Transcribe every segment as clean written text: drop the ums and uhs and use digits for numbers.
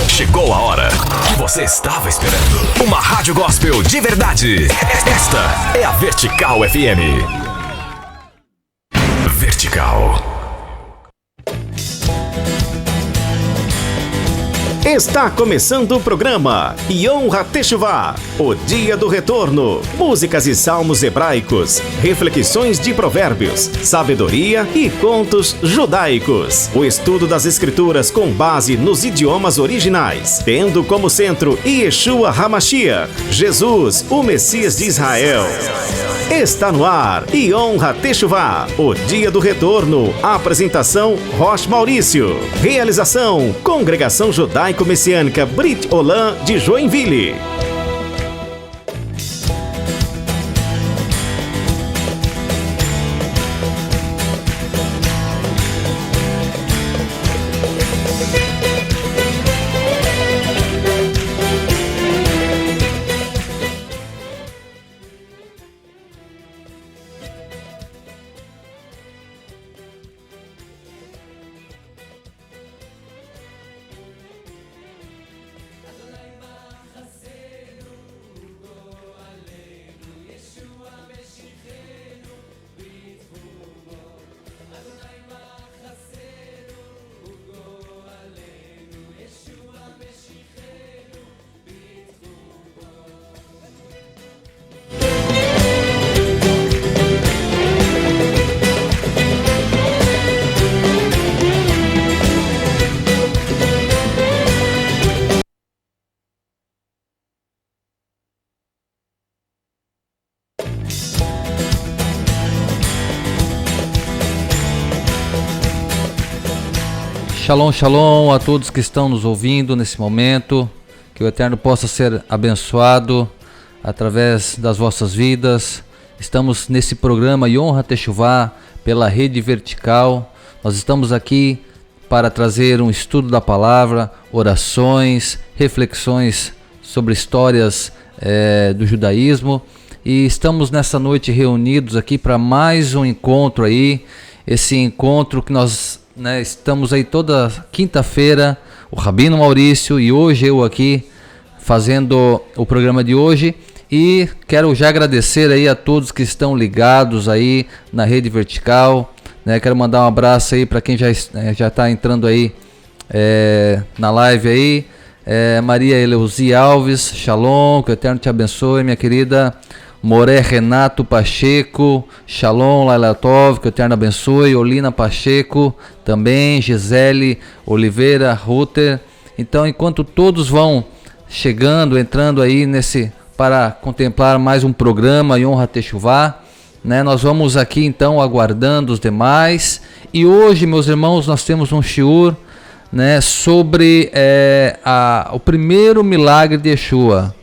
Chegou a hora que você estava esperando. Uma rádio gospel de verdade. Esta é a Vertical FM. Vertical. Está começando o programa Yom HaTeshuvah, o Dia do Retorno. Músicas e salmos hebraicos, reflexões de provérbios, sabedoria e contos judaicos. O estudo das escrituras com base nos idiomas originais, tendo como centro Yeshua HaMashiach, Jesus, o Messias de Israel. Está no ar Yom HaTeshuvah, o Dia do Retorno. Apresentação Rosh Maurício. Realização Congregação Judaico-Messiânica Brit Olam de Joinville. Shalom, shalom a todos que estão nos ouvindo nesse momento, que o Eterno possa ser abençoado através das vossas vidas. Estamos nesse programa Yom HaTeshuvah pela Rede Vertical. Nós estamos aqui para trazer um estudo da palavra, orações, reflexões sobre histórias do judaísmo. E estamos nessa noite reunidos aqui para mais um encontro aí, esse encontro que nós estamos aí toda quinta-feira, o Rabino Maurício e hoje eu aqui fazendo o programa de hoje, e quero já agradecer aí a todos que estão ligados aí na Rede Vertical, quero mandar um abraço aí para quem já está entrando aí na live aí, Maria Eleusi Alves, Shalom, que o Eterno te abençoe, minha querida. Moré Renato Pacheco, Shalom Laila Tov, que o Eterno abençoe. Olina Pacheco, também Gisele Oliveira Ruter. Então, enquanto todos vão chegando, entrando aí para contemplar mais um programa Yom HaTeshuvah, nós vamos aqui então aguardando os demais. E hoje, meus irmãos, nós temos um shiur sobre o primeiro milagre de Yeshua.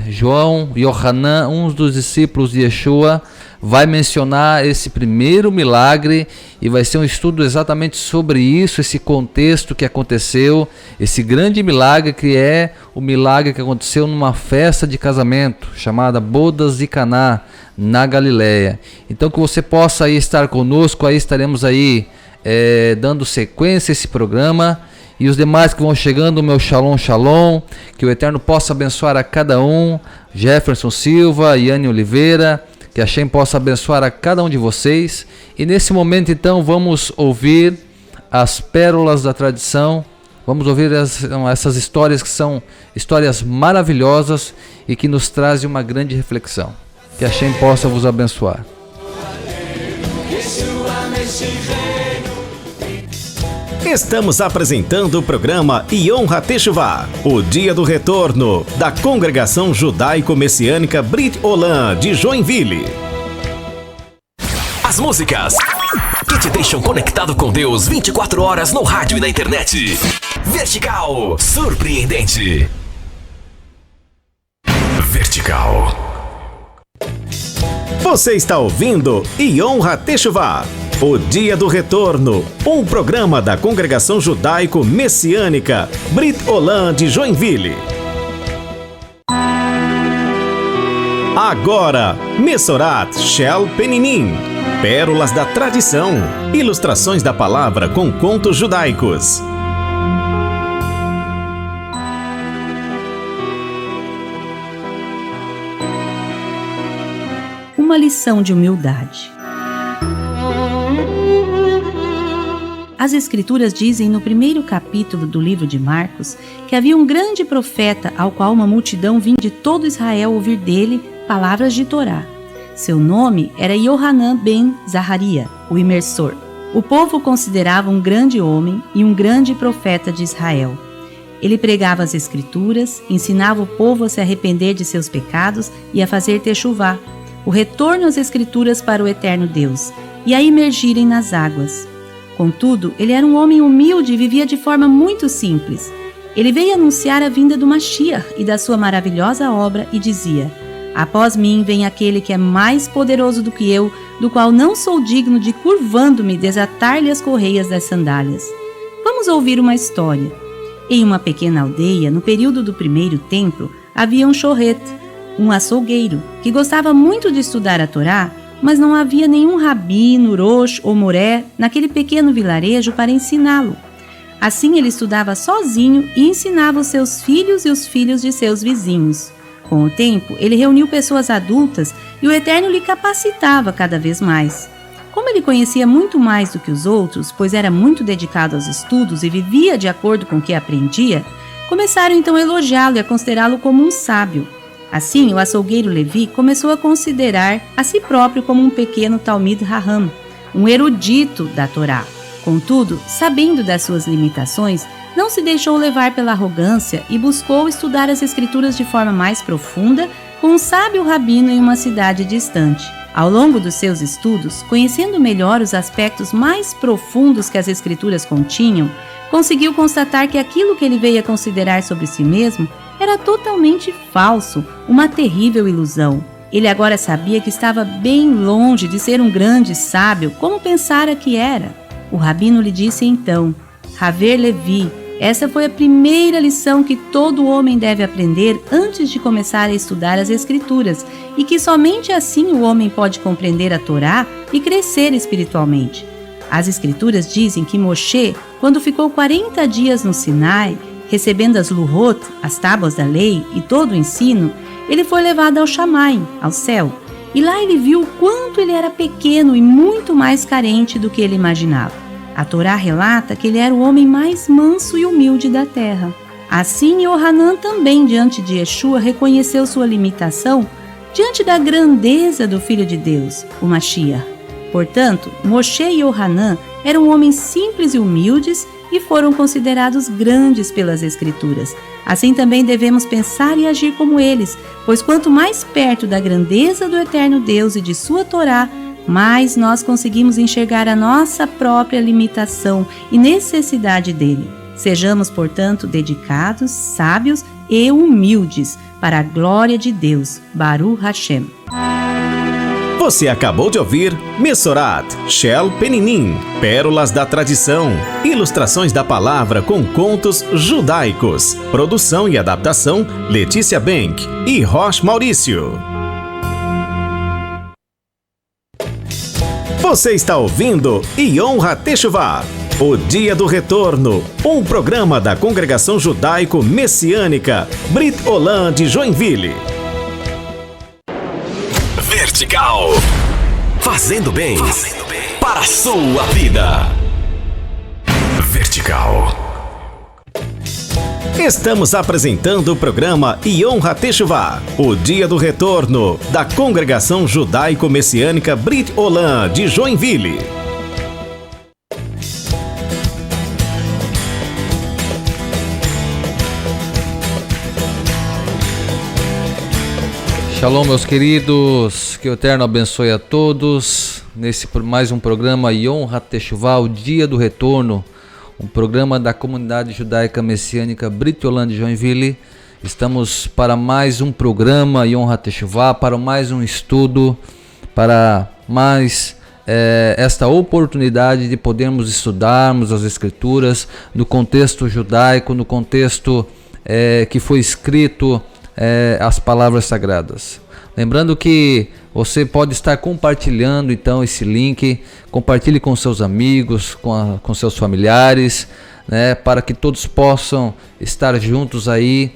João Yohanan, um dos discípulos de Yeshua, vai mencionar esse primeiro milagre e vai ser um estudo exatamente sobre isso, esse contexto que aconteceu, esse grande milagre que é o milagre que aconteceu numa festa de casamento chamada Bodas de Caná, na Galileia. Então que você possa aí estar conosco, aí estaremos aí dando sequência a esse programa. E os demais que vão chegando, meu shalom, shalom, que o Eterno possa abençoar a cada um, Jefferson Silva, Yane Oliveira, que a Hashem possa abençoar a cada um de vocês. E nesse momento então vamos ouvir as pérolas da tradição, vamos ouvir essas histórias que são histórias maravilhosas e que nos trazem uma grande reflexão. Que a Hashem possa vos abençoar. Estamos apresentando o programa Yom HaTeshuvah, o Dia do Retorno, da Congregação Judaico-Messiânica Brit Olam de Joinville. As músicas que te deixam conectado com Deus 24 horas no rádio e na internet. Vertical, surpreendente. Vertical. Você está ouvindo Yom HaTeshuvah, o Dia do Retorno, um programa da Congregação Judaico-Messiânica Brit Olam de Joinville. Agora, Mesorat Shel Peninim, pérolas da tradição, ilustrações da palavra com contos judaicos. uma lição de humildade. As Escrituras dizem no primeiro capítulo do livro de Marcos que havia um grande profeta ao qual uma multidão vinha de todo Israel ouvir dele palavras de Torá. Seu nome era Yohanan ben Zaharia, o imersor. O povo o considerava um grande homem e um grande profeta de Israel. Ele pregava as Escrituras, ensinava o povo a se arrepender de seus pecados e a fazer techuvá, o retorno às Escrituras para o eterno Deus, e a imergirem nas águas. Contudo, ele era um homem humilde e vivia de forma muito simples. Ele veio anunciar a vinda do Mashiach e da sua maravilhosa obra e dizia: após mim vem aquele que é mais poderoso do que eu, do qual não sou digno de, curvando-me, desatar-lhe as correias das sandálias. Vamos ouvir uma história. Em uma pequena aldeia, no período do primeiro templo, havia um shohet, um açougueiro, que gostava muito de estudar a Torá, mas não havia nenhum rabino, rosh ou moré naquele pequeno vilarejo para ensiná-lo. Assim ele estudava sozinho e ensinava os seus filhos e os filhos de seus vizinhos. Com o tempo, ele reuniu pessoas adultas e o Eterno lhe capacitava cada vez mais. Como ele conhecia muito mais do que os outros, pois era muito dedicado aos estudos e vivia de acordo com o que aprendia, começaram então a elogiá-lo e a considerá-lo como um sábio. Assim, o açougueiro Levi começou a considerar a si próprio como um pequeno Talmid Raham, um erudito da Torá. Contudo, sabendo das suas limitações, não se deixou levar pela arrogância e buscou estudar as Escrituras de forma mais profunda com um sábio rabino em uma cidade distante. Ao longo dos seus estudos, conhecendo melhor os aspectos mais profundos que as Escrituras continham, conseguiu constatar que aquilo que ele veio a considerar sobre si mesmo era totalmente falso, uma terrível ilusão. Ele agora sabia que estava bem longe de ser um grande sábio, como pensara que era. O rabino lhe disse então: Haver Levi, essa foi a primeira lição que todo homem deve aprender antes de começar a estudar as Escrituras, e que somente assim o homem pode compreender a Torá e crescer espiritualmente. As Escrituras dizem que Moshe, quando ficou 40 dias no Sinai, recebendo as Luhot, as tábuas da lei e todo o ensino, ele foi levado ao Shamaim, ao céu, e lá ele viu o quanto ele era pequeno e muito mais carente do que ele imaginava. A Torá relata que ele era o homem mais manso e humilde da terra. Assim, Yohanan também, diante de Yeshua, reconheceu sua limitação diante da grandeza do Filho de Deus, o Mashiach. Portanto, Moshe e Yohanan eram homens simples e humildes e foram considerados grandes pelas Escrituras. Assim também devemos pensar e agir como eles, pois quanto mais perto da grandeza do eterno Deus e de sua Torá, mais nós conseguimos enxergar a nossa própria limitação e necessidade dele. Sejamos, portanto, dedicados, sábios e humildes para a glória de Deus. Baruch Hashem. Você acabou de ouvir Mesorat, Shel Peninim, Pérolas da Tradição, ilustrações da palavra com contos judaicos. Produção e adaptação, Letícia Benck e Roch Maurício. Você está ouvindo Yom HaTeshuvah, o Dia do Retorno, um programa da Congregação Judaico-Messiânica Brit Olam de Joinville. Vertical, fazendo bem para a sua vida. Vertical. Estamos apresentando o programa Yom HaTeshuvah, o Dia do Retorno, da Congregação Judaico-Messiânica Brit Olam de Joinville. Shalom, meus queridos, que o Eterno abençoe a todos nesse mais um programa Yom HaTeshuvah, o Dia do Retorno, um programa da comunidade judaica messiânica Brit Olam de Joinville. Estamos para mais um programa Yom HaTeshuvah, para mais um estudo, para mais esta oportunidade de podermos estudarmos as Escrituras no contexto judaico, no contexto que foi escrito as palavras sagradas. Lembrando que você pode estar compartilhando então esse link, compartilhe com seus amigos, com seus familiares, né, para que todos possam estar juntos aí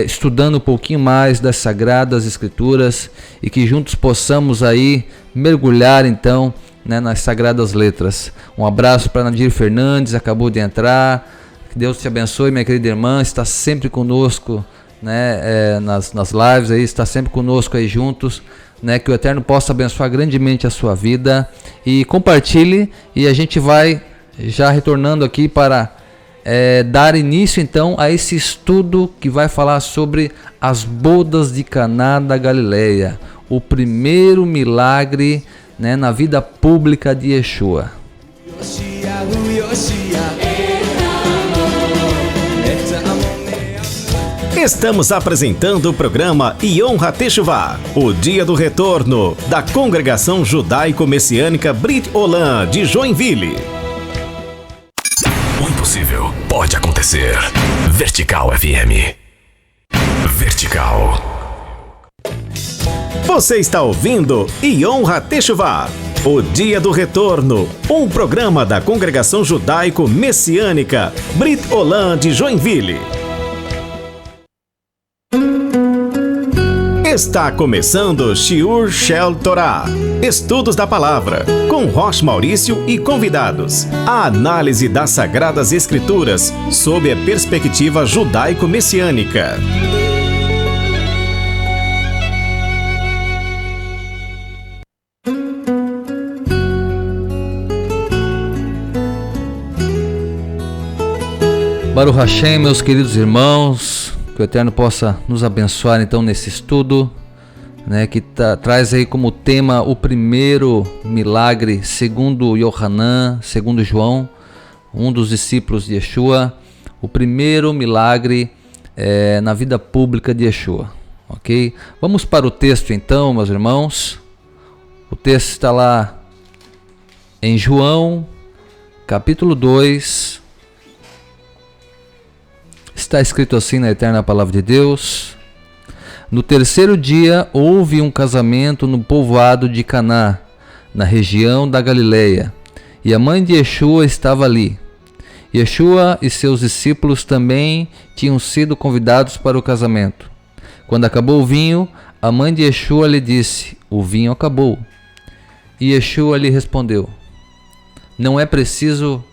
estudando um pouquinho mais das Sagradas Escrituras e que juntos possamos aí mergulhar então, né, nas Sagradas Letras. Um abraço para Nadir Fernandes, acabou de entrar. Que Deus te abençoe, minha querida irmã, está sempre conosco, né, nas lives aí, está sempre conosco aí juntos, né, que o Eterno possa abençoar grandemente a sua vida, e compartilhe, e a gente vai já retornando aqui para dar início então a esse estudo que vai falar sobre as bodas de Caná da Galileia, o primeiro milagre, né, na vida pública de Yeshua. Estamos apresentando o programa Yom HaTeshuvah, o dia do retorno da Congregação Judaico-Messiânica Brit Olam de Joinville. O impossível pode acontecer. Vertical FM. Vertical. Você está ouvindo Yom HaTeshuvah, o dia do retorno, um programa da Congregação Judaico-Messiânica Brit Olam de Joinville. Está começando Shiur Shel Torah, estudos da palavra, com Rosh Maurício e convidados. A análise das Sagradas Escrituras sob a perspectiva judaico-messiânica. Baruch Hashem, meus queridos irmãos, que o Eterno possa nos abençoar então nesse estudo, né, que traz aí como tema o primeiro milagre segundo Yohanan, segundo João, um dos discípulos de Yeshua, o primeiro milagre na vida pública de Yeshua, ok? Vamos para o texto então, meus irmãos. O texto está lá em João, capítulo 2, está escrito assim na eterna palavra de Deus: no terceiro dia houve um casamento no povoado de Caná, na região da Galileia, e a mãe de Yeshua estava ali. Yeshua e seus discípulos também tinham sido convidados para o casamento. Quando acabou o vinho, a mãe de Yeshua lhe disse: o vinho acabou. E Yeshua lhe respondeu: não é preciso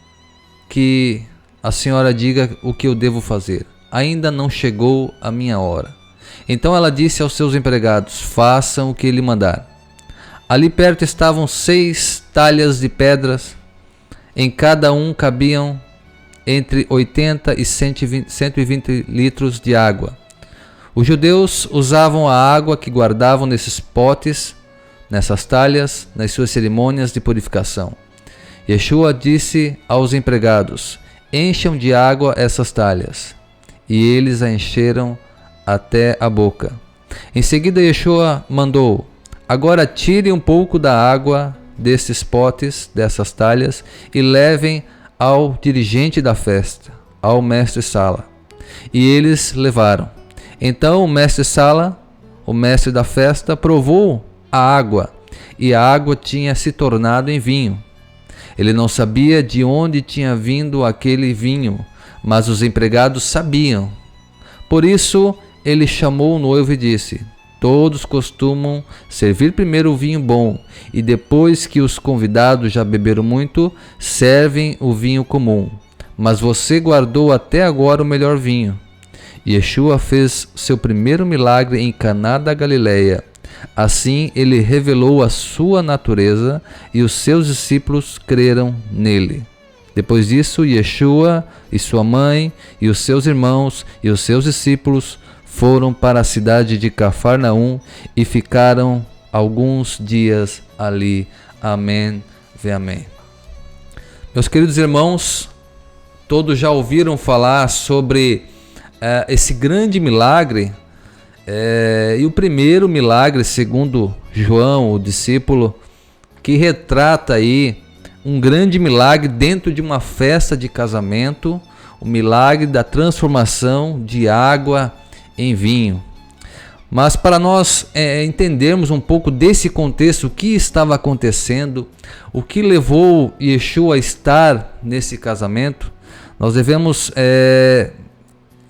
que a senhora diga o que eu devo fazer. Ainda não chegou a minha hora. Então ela disse aos seus empregados: façam o que ele mandar. Ali perto estavam 6 talhas de pedras. Em cada um cabiam entre 80 e 120 litros de água. Os judeus usavam a água que guardavam nesses potes, nessas talhas, nas suas cerimônias de purificação. Yeshua disse aos empregados: encham de água essas talhas. E eles a encheram até a boca. Em seguida Yeshua mandou: agora tirem um pouco da água desses potes, dessas talhas, e levem ao dirigente da festa, ao mestre-sala. E eles levaram. Então o mestre-sala, o mestre da festa, provou a água, e a água tinha se tornado em vinho. Ele não sabia de onde tinha vindo aquele vinho, mas os empregados sabiam. Por isso ele chamou o noivo e disse: todos costumam servir primeiro o vinho bom, e depois que os convidados já beberam muito, servem o vinho comum. Mas você guardou até agora o melhor vinho. Yeshua fez seu primeiro milagre em Caná da Galileia. Assim ele revelou a sua natureza e os seus discípulos creram nele. Depois disso, Yeshua e sua mãe e os seus irmãos e os seus discípulos foram para a cidade de Cafarnaum e ficaram alguns dias ali. Amém. Vê amém. Meus queridos irmãos, todos já ouviram falar sobre esse grande milagre. E o primeiro milagre, segundo João, o discípulo, que retrata aí um grande milagre dentro de uma festa de casamento, o milagre da transformação de água em vinho. Mas para nós entendermos um pouco desse contexto, o que estava acontecendo, o que levou Yeshua a estar nesse casamento, nós devemos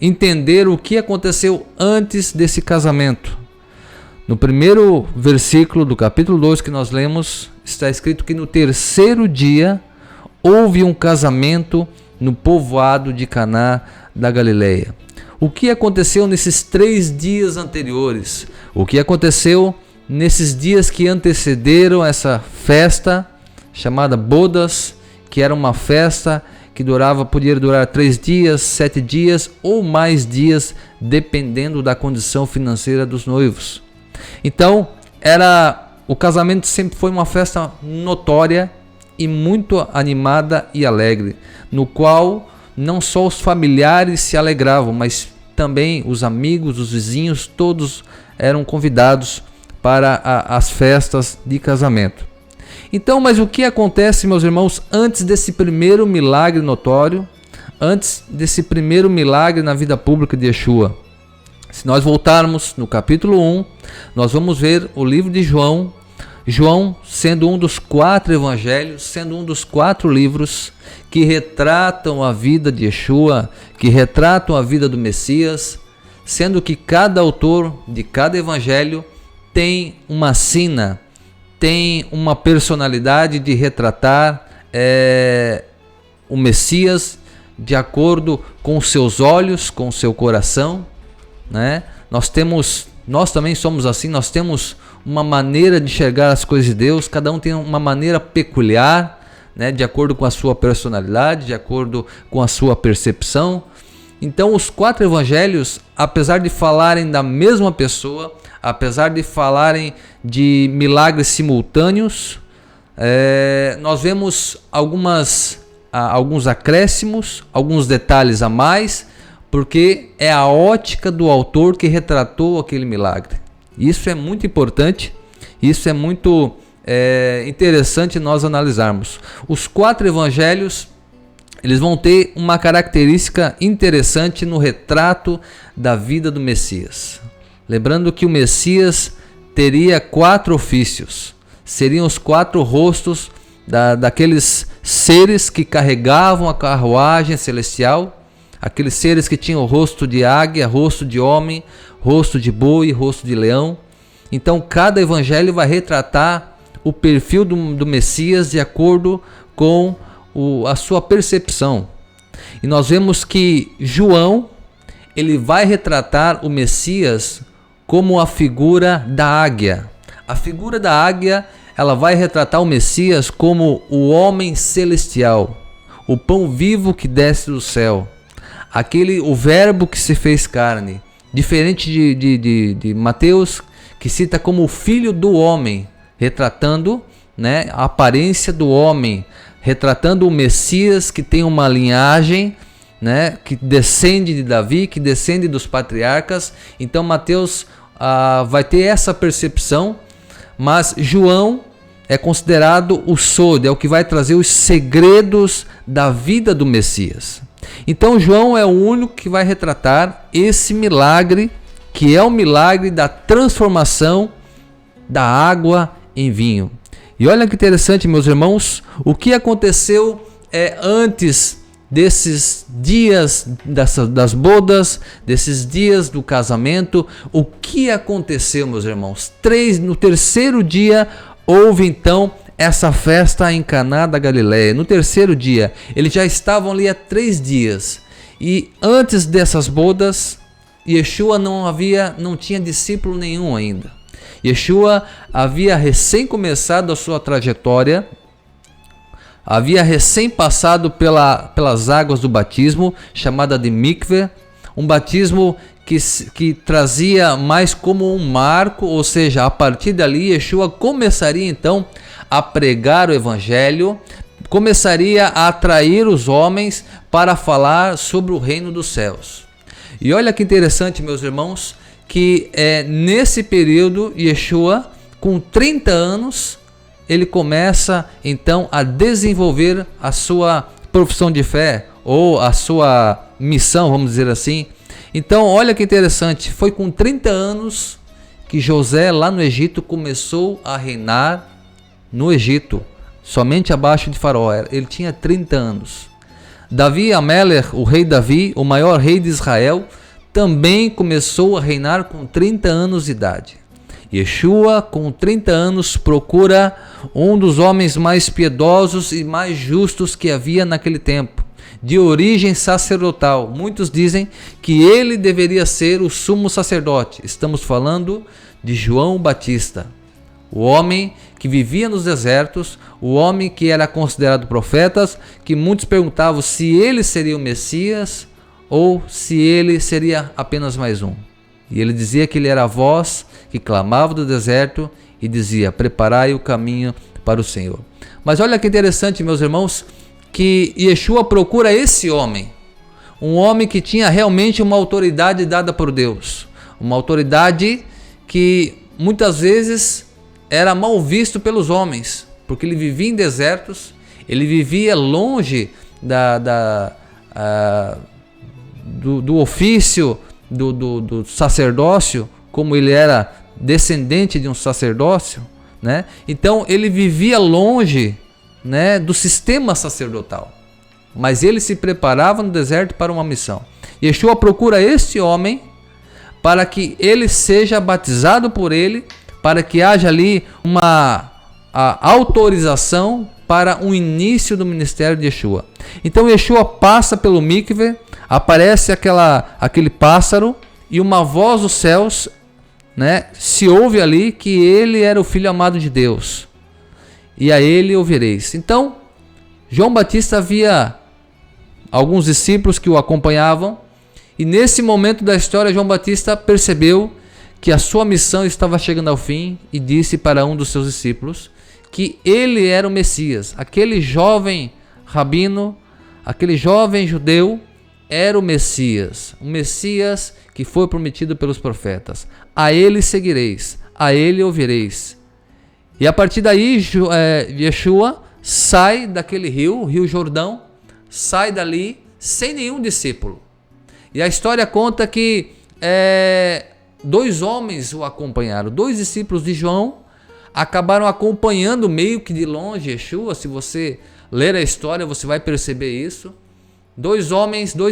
entender o que aconteceu antes desse casamento. No primeiro versículo do capítulo 2 que nós lemos, está escrito que no terceiro dia houve um casamento no povoado de Caná da Galileia. O que aconteceu nesses 3 dias anteriores? O que aconteceu nesses dias que antecederam essa festa chamada bodas, que era uma festa que podia durar 3 dias, 7 dias ou mais dias, dependendo da condição financeira dos noivos. Então, o casamento sempre foi uma festa notória e muito animada e alegre, no qual não só os familiares se alegravam, mas também os amigos, os vizinhos, todos eram convidados para as festas de casamento. Então, mas o que acontece, meus irmãos, antes desse primeiro milagre notório, antes desse primeiro milagre na vida pública de Yeshua? Se nós voltarmos no capítulo 1, nós vamos ver o livro de João, João sendo um dos 4 evangelhos, sendo um dos 4 livros que retratam a vida de Yeshua, que retratam a vida do Messias, sendo que cada autor de cada evangelho tem uma sina, tem uma personalidade de retratar o Messias de acordo com os seus olhos, com o seu coração, né? Nós também somos assim, nós temos uma maneira de enxergar as coisas de Deus, cada um tem uma maneira peculiar, né? De acordo com a sua personalidade, de acordo com a sua percepção. Então os 4 evangelhos, apesar de falarem da mesma pessoa, apesar de falarem de milagres simultâneos, nós vemos alguns acréscimos, alguns detalhes a mais, porque é a ótica do autor que retratou aquele milagre. Isso é muito importante, isso é muito interessante nós analisarmos. Os 4 evangelhos, eles vão ter uma característica interessante no retrato da vida do Messias. Lembrando que o Messias teria 4 ofícios, seriam os 4 rostos daqueles seres que carregavam a carruagem celestial, aqueles seres que tinham o rosto de águia, rosto de homem, rosto de boi, rosto de leão. Então cada evangelho vai retratar o perfil do Messias de acordo com a sua percepção. E nós vemos que João, ele vai retratar o Messias como a figura da águia. A figura da águia, ela vai retratar o Messias como o homem celestial, o pão vivo que desce do céu, o verbo que se fez carne, diferente de Mateus, que cita como o filho do homem, retratando, né, a aparência do homem, retratando o Messias que tem uma linhagem, né, que descende de Davi, que descende dos patriarcas. Então Mateus vai ter essa percepção, mas João é considerado o sod, é o que vai trazer os segredos da vida do Messias. Então João é o único que vai retratar esse milagre, que é o milagre da transformação da água em vinho. E olha que interessante, meus irmãos, o que aconteceu antes desses dias das bodas, desses dias do casamento. O que aconteceu, meus irmãos? No terceiro dia houve então essa festa em Caná da Galileia. No terceiro dia, eles já estavam ali há 3 dias. E antes dessas bodas, Yeshua não tinha discípulo nenhum ainda. Yeshua havia recém começado a sua trajetória, havia recém passado pelas águas do batismo, chamada de mikveh, um batismo que trazia mais como um marco, ou seja, a partir dali Yeshua começaria então a pregar o evangelho, começaria a atrair os homens para falar sobre o reino dos céus. E olha que interessante, meus irmãos, que nesse período Yeshua, com 30 anos, ele começa então a desenvolver a sua profissão de fé, ou a sua missão, vamos dizer assim. Então olha que interessante, foi com 30 anos que José lá no Egito começou a reinar no Egito, somente abaixo de Faraó. Ele tinha 30 anos. Davi Ameler, o rei Davi, o maior rei de Israel, também começou a reinar com 30 anos de idade. Yeshua, com 30 anos, procura um dos homens mais piedosos e mais justos que havia naquele tempo, de origem sacerdotal. Muitos dizem que ele deveria ser o sumo sacerdote. Estamos falando de João Batista, o homem que vivia nos desertos, o homem que era considerado profeta, que muitos perguntavam se ele seria o Messias ou se ele seria apenas mais um. E ele dizia que ele era a voz que clamava do deserto e dizia: preparai o caminho para o Senhor. Mas olha que interessante, meus irmãos, que Yeshua procura esse homem, um homem que tinha realmente uma autoridade dada por Deus, uma autoridade que muitas vezes era mal visto pelos homens, porque ele vivia em desertos, ele vivia longe do ofício do sacerdócio, como ele era descendente de um sacerdócio, né? Então ele vivia longe, né, do sistema sacerdotal, mas ele se preparava no deserto para uma missão. Yeshua procura esse homem para que ele seja batizado por ele, para que haja ali uma autorização para o início do ministério de Yeshua. Então Yeshua passa pelo mikve, aparece aquele pássaro e uma voz dos céus, né, se ouve ali que ele era o Filho amado de Deus. E a ele ouvireis. Então, João Batista havia alguns discípulos que o acompanhavam, e nesse momento da história João Batista percebeu que a sua missão estava chegando ao fim e disse para um dos seus discípulos que ele era o Messias. Aquele jovem rabino, aquele jovem judeu era o Messias que foi prometido pelos profetas. A ele seguireis, a ele ouvireis. E a partir daí, Yeshua sai daquele rio Jordão, sai dali sem nenhum discípulo. E a história conta que 2 homens o acompanharam, 2 discípulos de João acabaram acompanhando meio que de longe Yeshua. Se você ler a história, você vai perceber isso. 2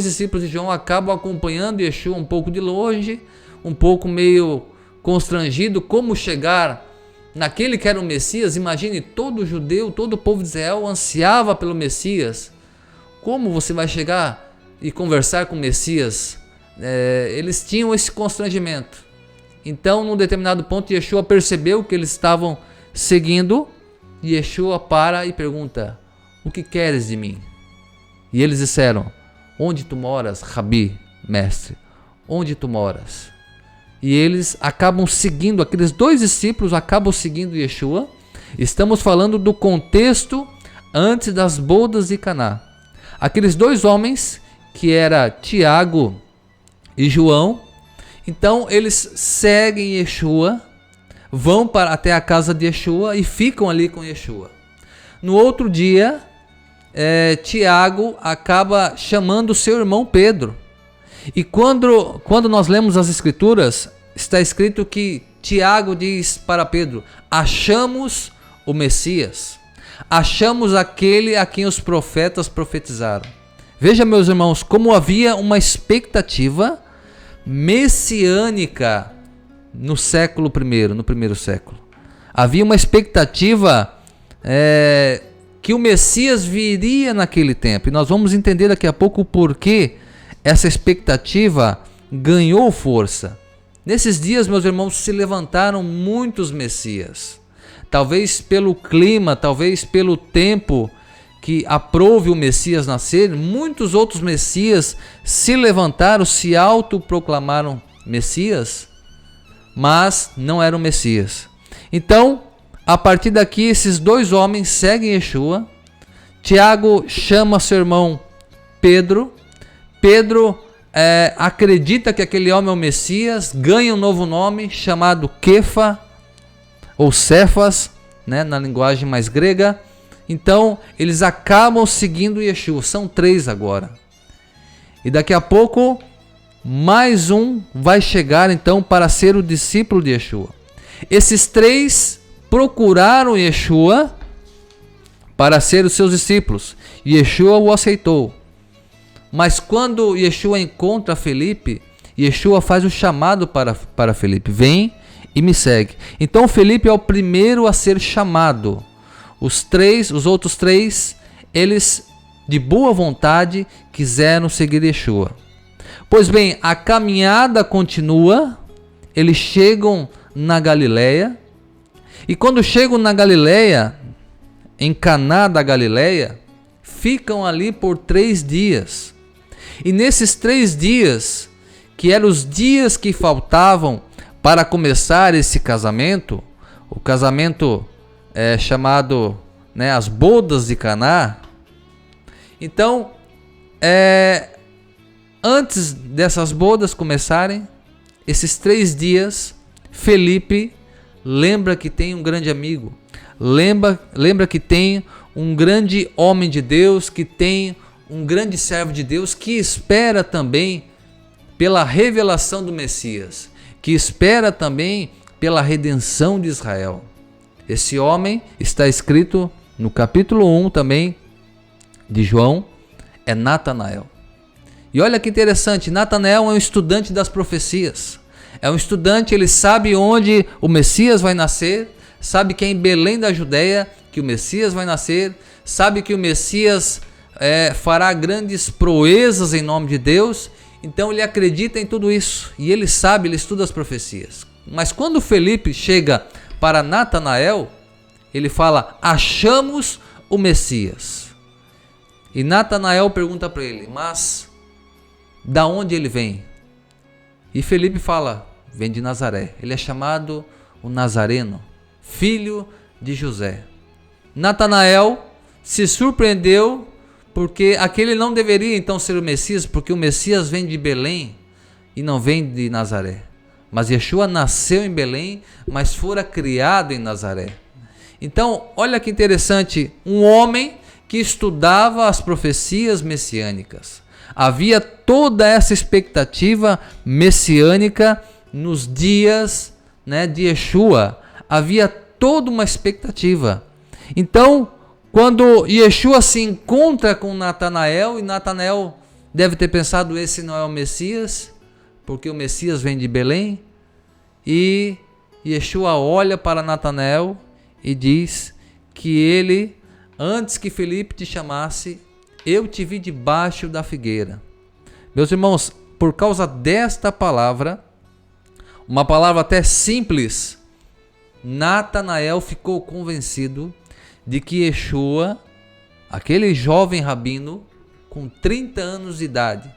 discípulos de João acabam acompanhando Yeshua um pouco de longe, um pouco meio constrangido, como chegar naquele que era o Messias. Imagine, todo judeu, todo o povo de Israel ansiava pelo Messias. Como você vai chegar e conversar com o Messias? Eles tinham esse constrangimento. Então, num determinado ponto, Yeshua percebeu que eles estavam seguindo, e Yeshua para e pergunta: o que queres de mim? E eles disseram: onde tu moras, Rabi, mestre? Onde tu moras? E eles acabam seguindo, aqueles 2 discípulos acabam seguindo Yeshua. Estamos falando do contexto antes das bodas de Caná. Aqueles 2 homens, que era Tiago e João, então eles seguem Yeshua, vão até a casa de Yeshua e ficam ali com Yeshua. No outro dia, Tiago acaba chamando seu irmão Pedro. E quando nós lemos as escrituras, está escrito que Tiago diz para Pedro: achamos o Messias, achamos aquele a quem os profetas profetizaram. Veja, meus irmãos, como havia uma expectativa messiânica no século I, no primeiro século. Havia uma expectativa que o Messias viria naquele tempo. E nós vamos entender daqui a pouco o porquê essa expectativa ganhou força. Nesses dias, meus irmãos, se levantaram muitos Messias. Talvez pelo clima, talvez pelo tempo que aprouve o Messias nascer, muitos outros Messias se levantaram, se autoproclamaram Messias, mas não eram Messias. Então, a partir daqui, esses 2 homens seguem Yeshua. Tiago chama seu irmão Pedro. Pedro acredita que aquele homem é o Messias, ganha um novo nome chamado Kefa, ou Cefas, né, na linguagem mais grega. Então, eles acabam seguindo Yeshua. São 3 agora. E daqui a pouco, mais um vai chegar então para ser o discípulo de Yeshua. Esses 3 procuraram Yeshua para ser os seus discípulos. E Yeshua o aceitou. Mas quando Yeshua encontra Felipe, Yeshua faz o chamado para Felipe: vem e me segue. Então Felipe é o primeiro a ser chamado. Os outros três, eles de boa vontade quiseram seguir Yeshua. Pois bem, a caminhada continua, eles chegam na Galileia, e quando chegam na Galileia, em Caná da Galileia, ficam ali por 3 dias. E nesses 3 dias, que eram os dias que faltavam para começar esse casamento, o casamento chamado, as bodas de Caná. Então, antes dessas bodas começarem, esses 3 dias, Felipe lembra que tem um grande amigo, lembra que tem um grande homem de Deus, que tem um grande servo de Deus, que espera também pela revelação do Messias, que espera também pela redenção de Israel. Esse homem está escrito no capítulo 1 também de João, é Natanael. E olha que interessante, Natanael é um estudante das profecias. É um estudante, ele sabe onde o Messias vai nascer, sabe que é em Belém da Judéia que o Messias vai nascer, sabe que o Messias fará grandes proezas em nome de Deus. Então ele acredita em tudo isso e ele sabe, ele estuda as profecias. Mas quando Felipe chega para Natanael, ele fala: achamos o Messias. E Natanael pergunta para ele: mas da onde ele vem? E Felipe fala: vem de Nazaré. Ele é chamado o Nazareno, filho de José. Natanael se surpreendeu, porque aquele não deveria então ser o Messias, porque o Messias vem de Belém e não vem de Nazaré. Mas Yeshua nasceu em Belém, mas fora criado em Nazaré. Então, olha que interessante, um homem que estudava as profecias messiânicas. Havia toda essa expectativa messiânica nos dias de Yeshua. Havia toda uma expectativa. Então, quando Yeshua se encontra com Natanael, e Natanael deve ter pensado: esse não é o Messias, porque o Messias vem de Belém. E Yeshua olha para Natanael e diz que ele, antes que Felipe te chamasse, eu te vi debaixo da figueira. Meus irmãos, por causa desta palavra, uma palavra até simples, Natanael ficou convencido de que Yeshua, aquele jovem rabino com 30 anos de idade,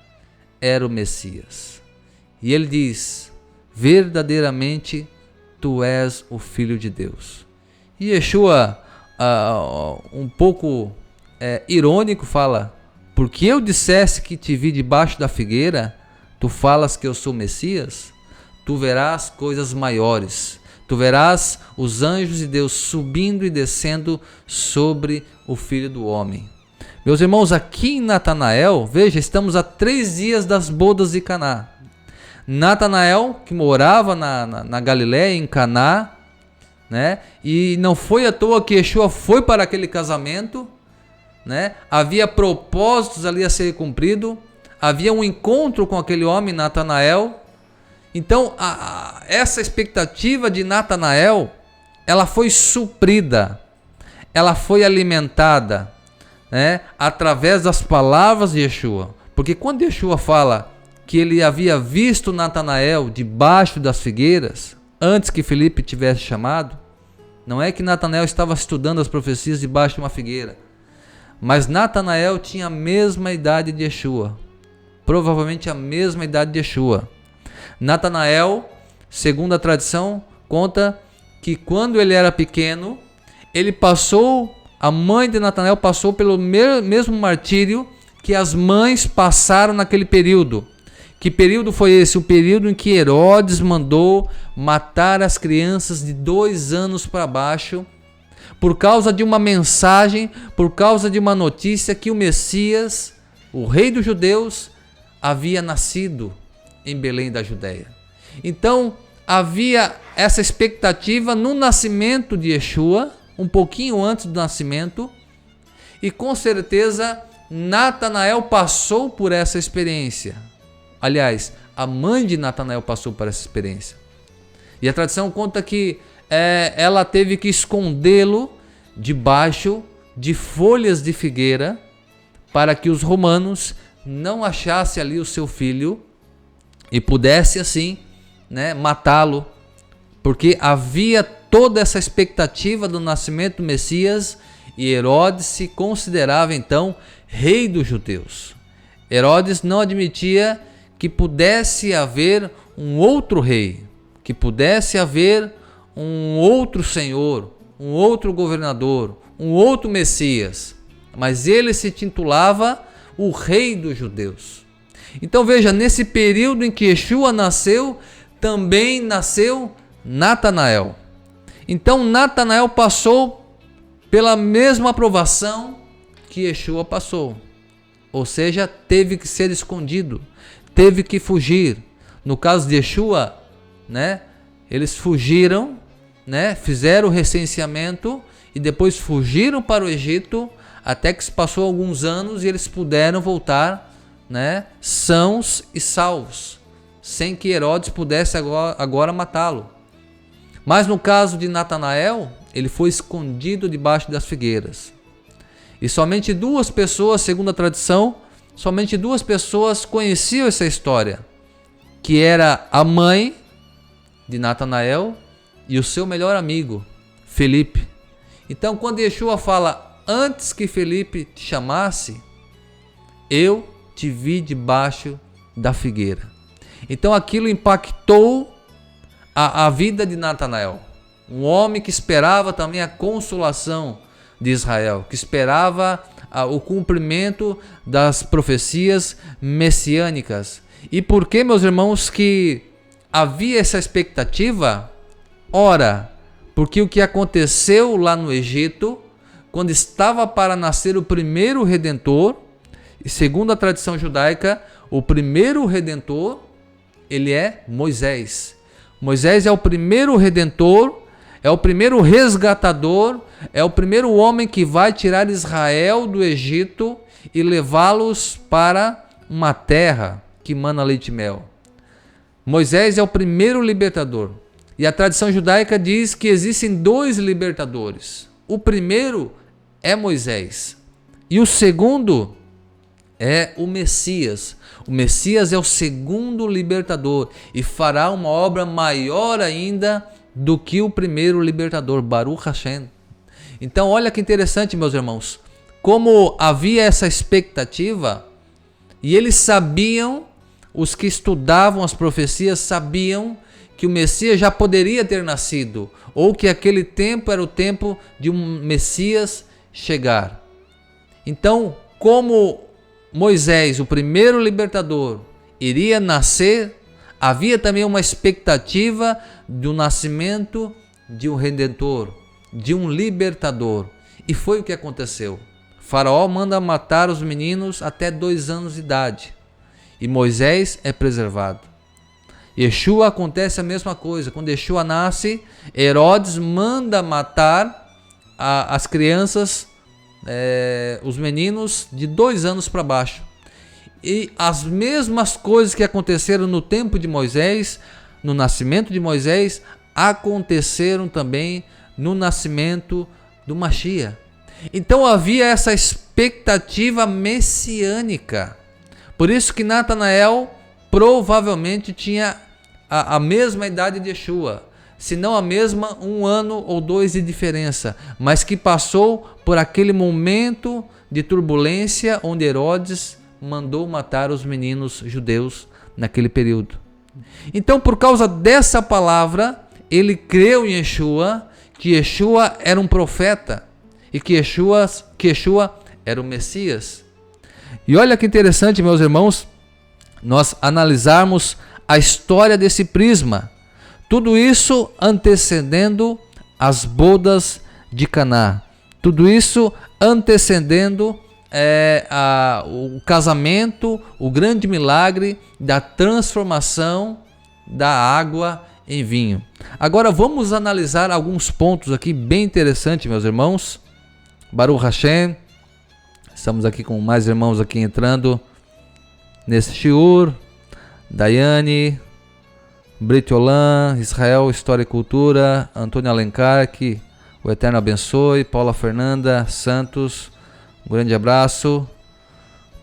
era o Messias. E ele diz: verdadeiramente tu és o Filho de Deus. E Yeshua, um pouco irônico, fala: porque eu dissesse que te vi debaixo da figueira, tu falas que eu sou Messias? Tu verás coisas maiores. Tu verás os anjos de Deus subindo e descendo sobre o Filho do Homem. Meus irmãos, aqui em Natanael, veja, estamos a 3 dias das bodas de Caná. Natanael, que morava na Galiléia, em Caná, e não foi à toa que Yeshua foi para aquele casamento, havia propósitos ali a ser cumprido, havia um encontro com aquele homem, Natanael. Então, essa expectativa de Natanael, ela foi suprida, ela foi alimentada, através das palavras de Yeshua. Porque quando Yeshua fala que ele havia visto Natanael debaixo das figueiras, antes que Felipe tivesse chamado, não é que Natanael estava estudando as profecias debaixo de uma figueira, mas Natanael tinha a mesma idade de Yeshua, provavelmente a mesma idade de Yeshua. Natanael, segundo a tradição, conta que quando ele era pequeno, a mãe de Natanael passou pelo mesmo martírio que as mães passaram naquele período. Que período foi esse? O período em que Herodes mandou matar as crianças de 2 anos para baixo, por causa de uma mensagem, por causa de uma notícia que o Messias, o rei dos judeus, havia nascido em Belém da Judéia. Então havia essa expectativa no nascimento de Yeshua, um pouquinho antes do nascimento, e com certeza Natanael passou por essa experiência. Aliás, a mãe de Natanael passou por essa experiência. E a tradição conta que ela teve que escondê-lo debaixo de folhas de figueira para que os romanos não achassem ali o seu filho e pudesse assim, matá-lo, porque havia toda essa expectativa do nascimento do Messias e Herodes se considerava então rei dos judeus. Herodes não admitia que pudesse haver um outro rei, que pudesse haver um outro senhor, um outro governador, um outro Messias, mas ele se intitulava o rei dos judeus. Então veja, nesse período em que Yeshua nasceu, também nasceu Natanael. Então Natanael passou pela mesma provação que Yeshua passou, ou seja, teve que ser escondido, teve que fugir. No caso de Yeshua, eles fugiram, fizeram o recenseamento e depois fugiram para o Egito, até que se passou alguns anos e eles puderam voltar, sãos e salvos, sem que Herodes pudesse agora matá-lo. Mas no caso de Natanael, ele foi escondido debaixo das figueiras. E somente 2 pessoas, segundo a tradição, somente 2 pessoas conheciam essa história, que era a mãe de Natanael e o seu melhor amigo, Felipe. Então, quando Yeshua fala, antes que Felipe te chamasse, eu te vi debaixo da figueira. Então, aquilo impactou a vida de Natanael, um homem que esperava também a consolação de Israel, que esperava o cumprimento das profecias messiânicas. E por que, meus irmãos, que havia essa expectativa? Ora, porque o que aconteceu lá no Egito, quando estava para nascer o primeiro Redentor, e segundo a tradição judaica, o primeiro Redentor, ele é Moisés. Moisés é o primeiro Redentor, é o primeiro resgatador, é o primeiro homem que vai tirar Israel do Egito e levá-los para uma terra que mana leite e mel. Moisés é o primeiro libertador. E a tradição judaica diz que existem 2 libertadores. O primeiro é Moisés e o segundo é o Messias. O Messias é o segundo libertador e fará uma obra maior ainda do que o primeiro libertador, Baruch Hashem. Então olha que interessante, meus irmãos, como havia essa expectativa e eles sabiam, os que estudavam as profecias sabiam que o Messias já poderia ter nascido, ou que aquele tempo era o tempo de um Messias chegar. Então, como Moisés, o primeiro libertador, iria nascer, havia também uma expectativa do nascimento de um Redentor, de um libertador. E foi o que aconteceu. Faraó manda matar os meninos até 2 anos de idade. E Moisés é preservado. Yeshua acontece a mesma coisa. Quando Yeshua nasce, Herodes manda matar as crianças, os meninos de 2 anos para baixo. E as mesmas coisas que aconteceram no tempo de Moisés, no nascimento de Moisés, aconteceram também no nascimento do Mashiach. Então havia essa expectativa messiânica. Por isso que Natanael provavelmente tinha a mesma idade de Yeshua, se não a mesma, 1 ano ou 2 de diferença, mas que passou por aquele momento de turbulência onde Herodes mandou matar os meninos judeus naquele período. Então, por causa dessa palavra, ele creu em Yeshua, que Yeshua era um profeta e que Yeshua era o Messias. E olha que interessante, meus irmãos, nós analisarmos a história desse prisma. Tudo isso antecedendo as bodas de Caná. Tudo isso antecedendo o casamento, o grande milagre da transformação da água em vinho. Agora vamos analisar alguns pontos aqui bem interessantes, meus irmãos. Baruch Hashem, Estamos aqui com mais irmãos aqui entrando nesse shiur. Daiane, Britolan, Israel, História e Cultura, Antônio Alencar, que o Eterno abençoe, Paula Fernanda Santos, um grande abraço,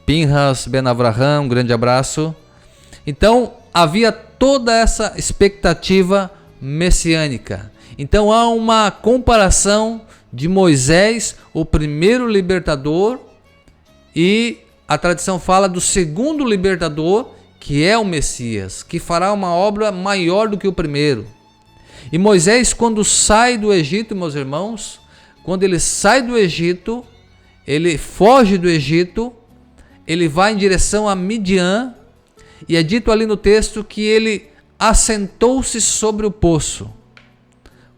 Pinhas Ben Avraham, um grande abraço. Então havia toda essa expectativa messiânica. Então há uma comparação de Moisés, o primeiro libertador, e a tradição fala do segundo libertador, que é o Messias, que fará uma obra maior do que o primeiro. E Moisés, quando sai do Egito, meus irmãos, quando ele sai do Egito, ele foge do Egito, ele vai em direção a Midian, e é dito ali no texto que ele assentou-se sobre o poço.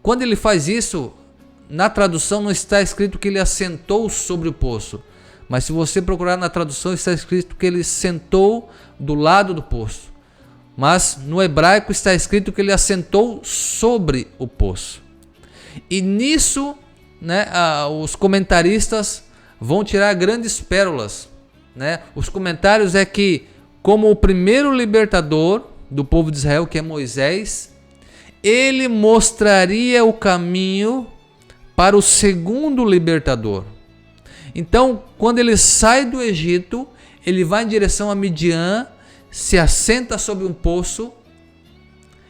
Quando ele faz isso, na tradução não está escrito que ele assentou sobre o poço, mas se você procurar na tradução está escrito que ele sentou do lado do poço. Mas no hebraico está escrito que ele assentou sobre o poço. E nisso, os comentaristas vão tirar grandes pérolas. Os comentários é que, como o primeiro libertador do povo de Israel, que é Moisés, ele mostraria o caminho para o segundo libertador. Então, quando ele sai do Egito, ele vai em direção a Midian, se assenta sobre um poço.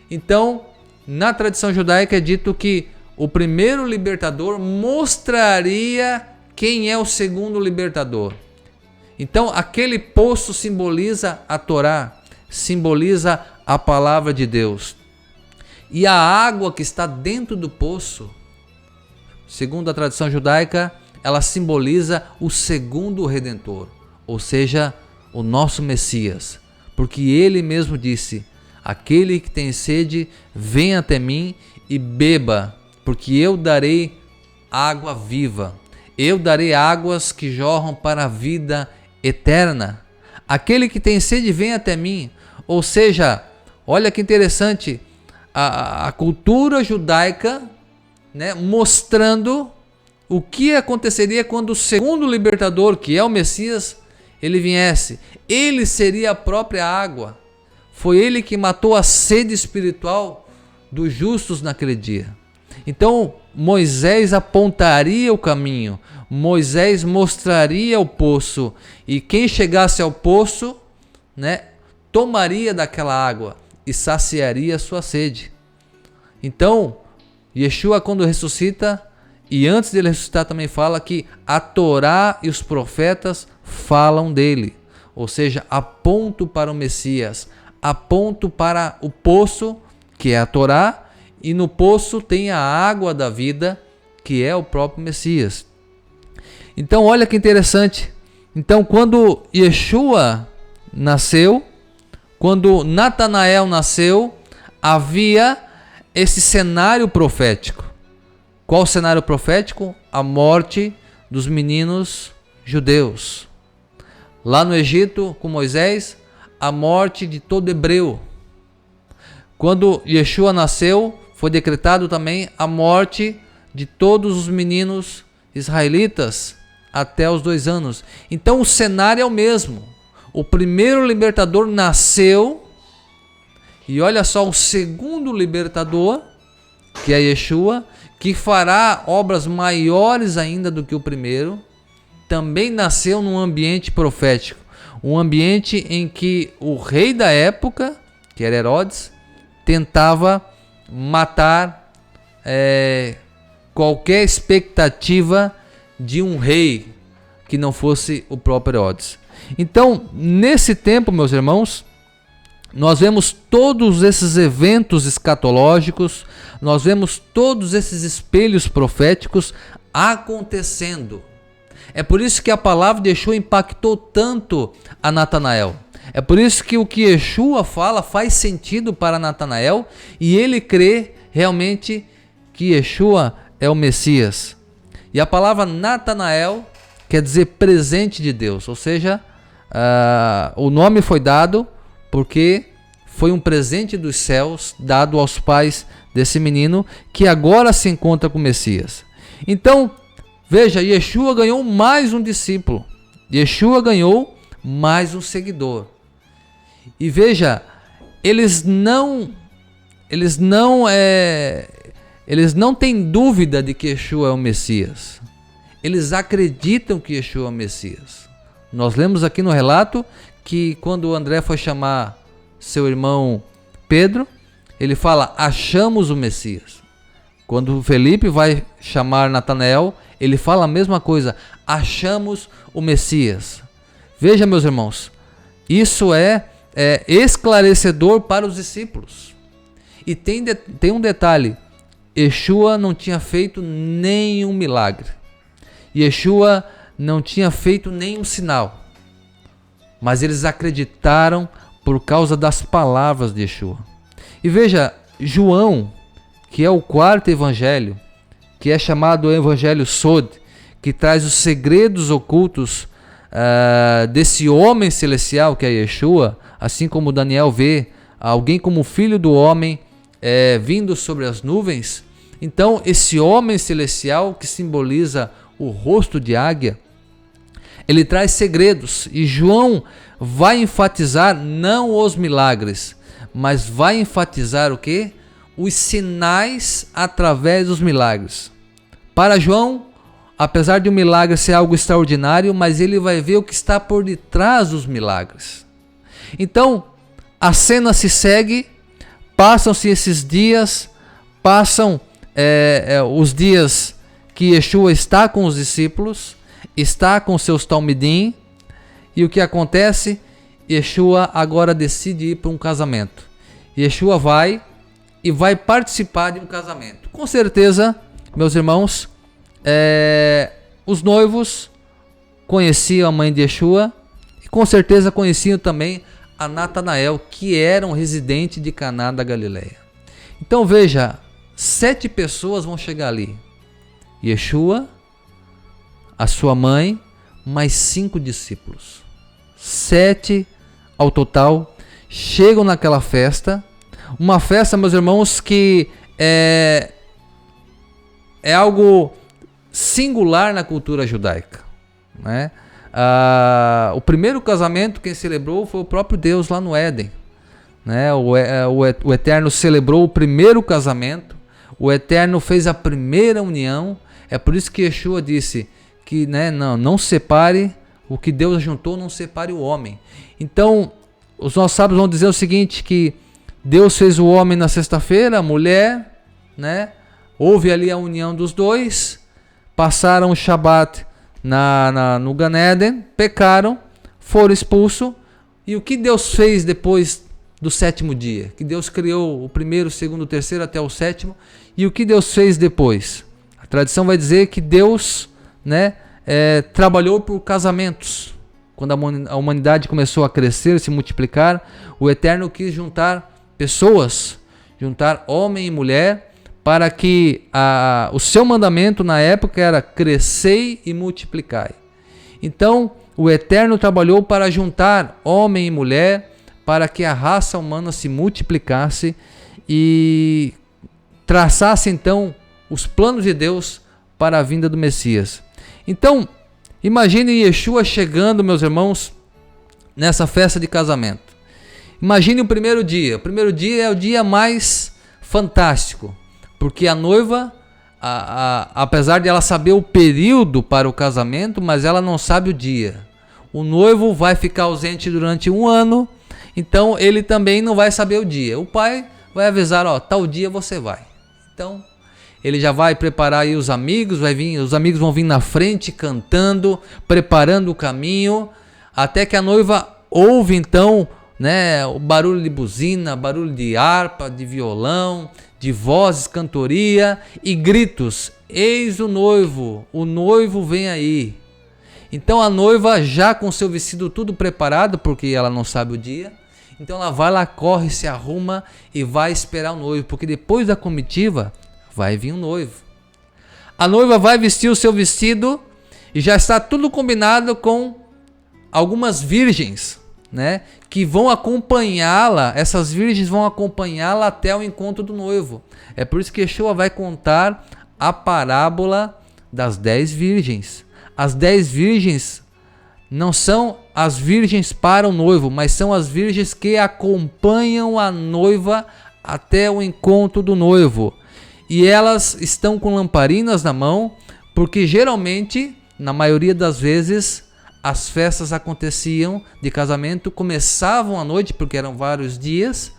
Então, na tradição judaica é dito que o primeiro libertador mostraria quem é o segundo libertador. Então, aquele poço simboliza a Torá, simboliza a palavra de Deus. E a água que está dentro do poço, segundo a tradição judaica, ela simboliza o segundo Redentor, ou seja, o nosso Messias. Porque ele mesmo disse: aquele que tem sede, venha até mim e beba, porque eu darei água viva. Eu darei águas que jorram para a vida eterna. Aquele que tem sede, venha até mim. Ou seja, olha que interessante, a cultura judaica, mostrando o que aconteceria quando o segundo libertador, que é o Messias, ele viesse. Ele seria a própria água. Foi ele que matou a sede espiritual dos justos naquele dia. Então Moisés apontaria o caminho, Moisés mostraria o poço, e quem chegasse ao poço, tomaria daquela água e saciaria a sua sede. Então Yeshua, quando ressuscita, e antes dele ressuscitar também fala que a Torá e os profetas falam dele. Ou seja, aponto para o Messias, aponto para o poço, que é a Torá, e no poço tem a água da vida, que é o próprio Messias. Então olha que interessante. Então quando Yeshua nasceu, quando Natanael nasceu, havia esse cenário profético. Qual o cenário profético? A morte dos meninos judeus. Lá no Egito, com Moisés, a morte de todo hebreu. Quando Yeshua nasceu, foi decretado também a morte de todos os meninos israelitas até os 2 anos. Então o cenário é o mesmo. O primeiro libertador nasceu, e olha só, o segundo libertador, que é Yeshua, que fará obras maiores ainda do que o primeiro, também nasceu num ambiente profético, um ambiente em que o rei da época, que era Herodes, tentava matar qualquer expectativa de um rei que não fosse o próprio Herodes. Então, nesse tempo, meus irmãos, nós vemos todos esses eventos escatológicos, nós vemos todos esses espelhos proféticos acontecendo. É por isso que a palavra de Yeshua impactou tanto a Natanael. É por isso que o que Yeshua fala faz sentido para Natanael, e ele crê realmente que Yeshua é o Messias. E a palavra Natanael quer dizer presente de Deus, ou seja, o nome foi dado porque foi um presente dos céus dado aos pais desse menino, que agora se encontra com o Messias. Então, veja, Yeshua ganhou mais um discípulo. Yeshua ganhou mais um seguidor. E veja, eles não têm dúvida de que Yeshua é o Messias. Eles acreditam que Yeshua é o Messias. Nós lemos aqui no relato que quando André foi chamar seu irmão Pedro, ele fala: achamos o Messias. Quando Felipe vai chamar Natanael, ele fala a mesma coisa: achamos o Messias. Veja, meus irmãos, isso é esclarecedor para os discípulos. E tem um detalhe: Yeshua não tinha feito nenhum milagre. Yeshua não tinha feito nenhum sinal. Mas eles acreditaram por causa das palavras de Yeshua. E veja, João, que é o quarto evangelho, que é chamado o Evangelho Sod, que traz os segredos ocultos desse homem celestial que é Yeshua, assim como Daniel vê alguém como filho do homem vindo sobre as nuvens. Então esse homem celestial, que simboliza o rosto de águia, ele traz segredos, e João vai enfatizar não os milagres, mas vai enfatizar o quê? Os sinais através dos milagres. Para João, apesar de um milagre ser algo extraordinário, mas ele vai ver o que está por detrás dos milagres. Então, a cena se segue, passam-se esses dias, passam os dias que Yeshua está com os discípulos, está com seus talmidim, e o que acontece? Yeshua agora decide ir para um casamento. Yeshua vai participar de um casamento. Com certeza, meus irmãos, os noivos conheciam a mãe de Yeshua e com certeza conheciam também a Natanael, que era um residente de Caná da Galileia. Então veja, 7 pessoas vão chegar ali: Yeshua, a sua mãe, mais 5 discípulos. 7 ao total chegam naquela festa. Uma festa, meus irmãos, que é algo singular na cultura judaica, né? O primeiro casamento quem celebrou foi o próprio Deus lá no Éden, né? O Eterno celebrou o primeiro casamento, o Eterno fez a primeira união. É por isso que Yeshua disse que, né, não separe o que Deus juntou, não separe o homem. Então os nossos sábios vão dizer o seguinte, que Deus fez o homem na sexta-feira, a mulher, né? Houve ali a união dos dois, passaram o Shabat no Gan Eden, pecaram, foram expulsos. E o que Deus fez depois do 7º dia? Que Deus criou o primeiro, o segundo, o terceiro até o 7º. E o que Deus fez depois? A tradição vai dizer que Deus, né, trabalhou por casamentos. Quando a humanidade começou a crescer, se multiplicar, o Eterno quis juntar pessoas, juntar homem e mulher, para que o seu mandamento na época era: crescei e multiplicai. Então o Eterno trabalhou para juntar homem e mulher, para que a raça humana se multiplicasse e traçasse então os planos de Deus para a vinda do Messias. Então imagine Yeshua chegando, meus irmãos, nessa festa de casamento. Imagine o primeiro dia. O primeiro dia é o dia mais fantástico, porque a noiva, apesar de ela saber o período para o casamento, mas ela não sabe o dia. O noivo vai ficar ausente durante 1 ano, então ele também não vai saber o dia. O pai vai avisar: tal dia você vai. Então ele já vai preparar aí os amigos, os amigos vão vir na frente cantando, preparando o caminho, até que a noiva ouve então, né, o barulho de buzina, barulho de harpa, de violão, de vozes, cantoria e gritos: eis o noivo vem aí. Então a noiva, já com seu vestido tudo preparado, porque ela não sabe o dia, então ela vai lá, corre, se arruma e vai esperar o noivo, porque depois da comitiva vai vir o noivo. A noiva vai vestir o seu vestido e já está tudo combinado com algumas virgens, né, que vão acompanhá-la. Essas virgens vão acompanhá-la até o encontro do noivo. É por isso que Yeshua vai contar a parábola das 10 virgens. As 10 virgens não são as virgens para o noivo, mas são as virgens que acompanham a noiva até o encontro do noivo. E elas estão com lamparinas na mão, porque geralmente, na maioria das vezes, as festas aconteciam de casamento, começavam à noite, porque eram vários dias.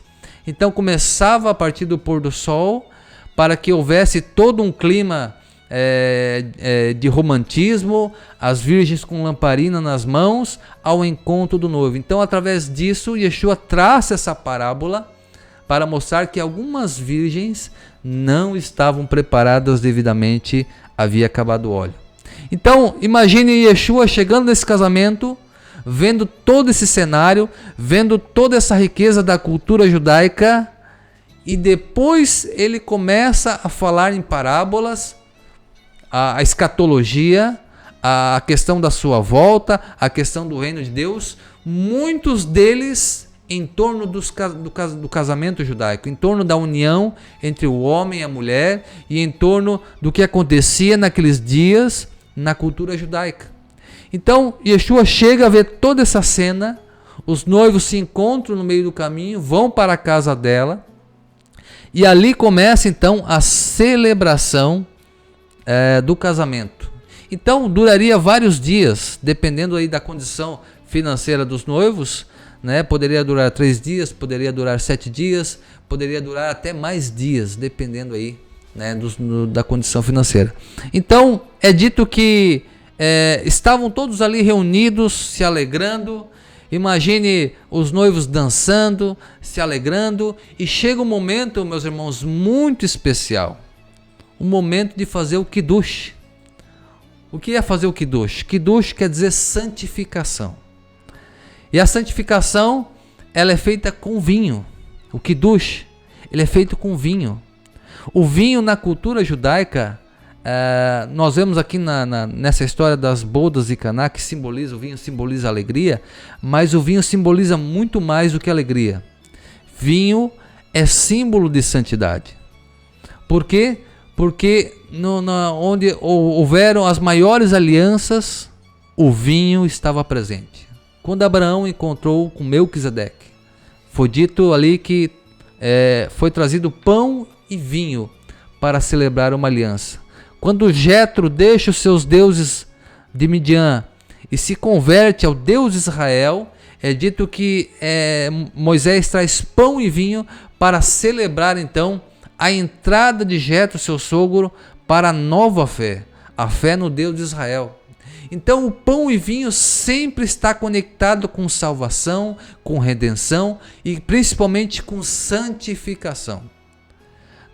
Então começava a partir do pôr do sol, para que houvesse todo um clima de romantismo, as virgens com lamparina nas mãos, ao encontro do noivo. Então, através disso, Yeshua traça essa parábola para mostrar que algumas virgens não estavam preparadas devidamente, havia acabado o óleo. Então, imagine Yeshua chegando nesse casamento, vendo todo esse cenário, vendo toda essa riqueza da cultura judaica, e depois ele começa a falar em parábolas, a escatologia, a questão da sua volta, a questão do reino de Deus, muitos deles em torno do casamento judaico, em torno da união entre o homem e a mulher, e em torno do que acontecia naqueles dias na cultura judaica. Então, Yeshua chega a ver toda essa cena, os noivos se encontram no meio do caminho, vão para a casa dela, e ali começa então a celebração do casamento. Então, duraria vários dias, dependendo aí da condição financeira dos noivos, né? Poderia durar 3 dias, poderia durar 7 dias, poderia durar até mais dias, dependendo aí, né, da condição financeira. Então, é dito que estavam todos ali reunidos, se alegrando. Imagine os noivos dançando, se alegrando, e chega um momento, meus irmãos, muito especial. Um momento de fazer o Kiddush. O que é fazer o Kiddush? Kiddush quer dizer santificação. E a santificação, ela é feita com vinho. O Kiddush, ele é feito com vinho. O vinho na cultura judaica, nós vemos aqui nessa história das bodas de Caná, que simboliza, o vinho simboliza alegria, mas o vinho simboliza muito mais do que alegria. Vinho é símbolo de santidade. Por quê? Porque onde houveram as maiores alianças, o vinho estava presente. Quando Abraão encontrou com Melquisedeque, foi dito ali que foi trazido pão e vinho para celebrar uma aliança. Quando Jetro deixa os seus deuses de Midian e se converte ao Deus de Israel, é dito que Moisés traz pão e vinho para celebrar então a entrada de Jetro, seu sogro, para a nova fé, a fé no Deus de Israel. Então o pão e vinho sempre está conectado com salvação, com redenção e principalmente com santificação.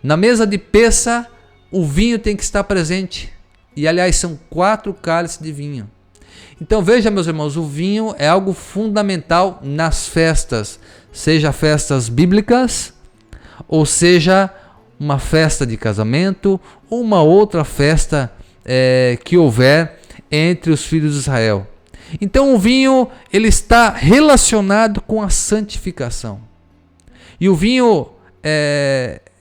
Na mesa de Pêssah, o vinho tem que estar presente. E aliás, são 4 cálices de vinho. Então veja, meus irmãos, o vinho é algo fundamental nas festas, seja festas bíblicas, ou seja uma festa de casamento, ou uma outra festa que houver entre os filhos de Israel. Então o vinho, ele está relacionado com a santificação. E o vinho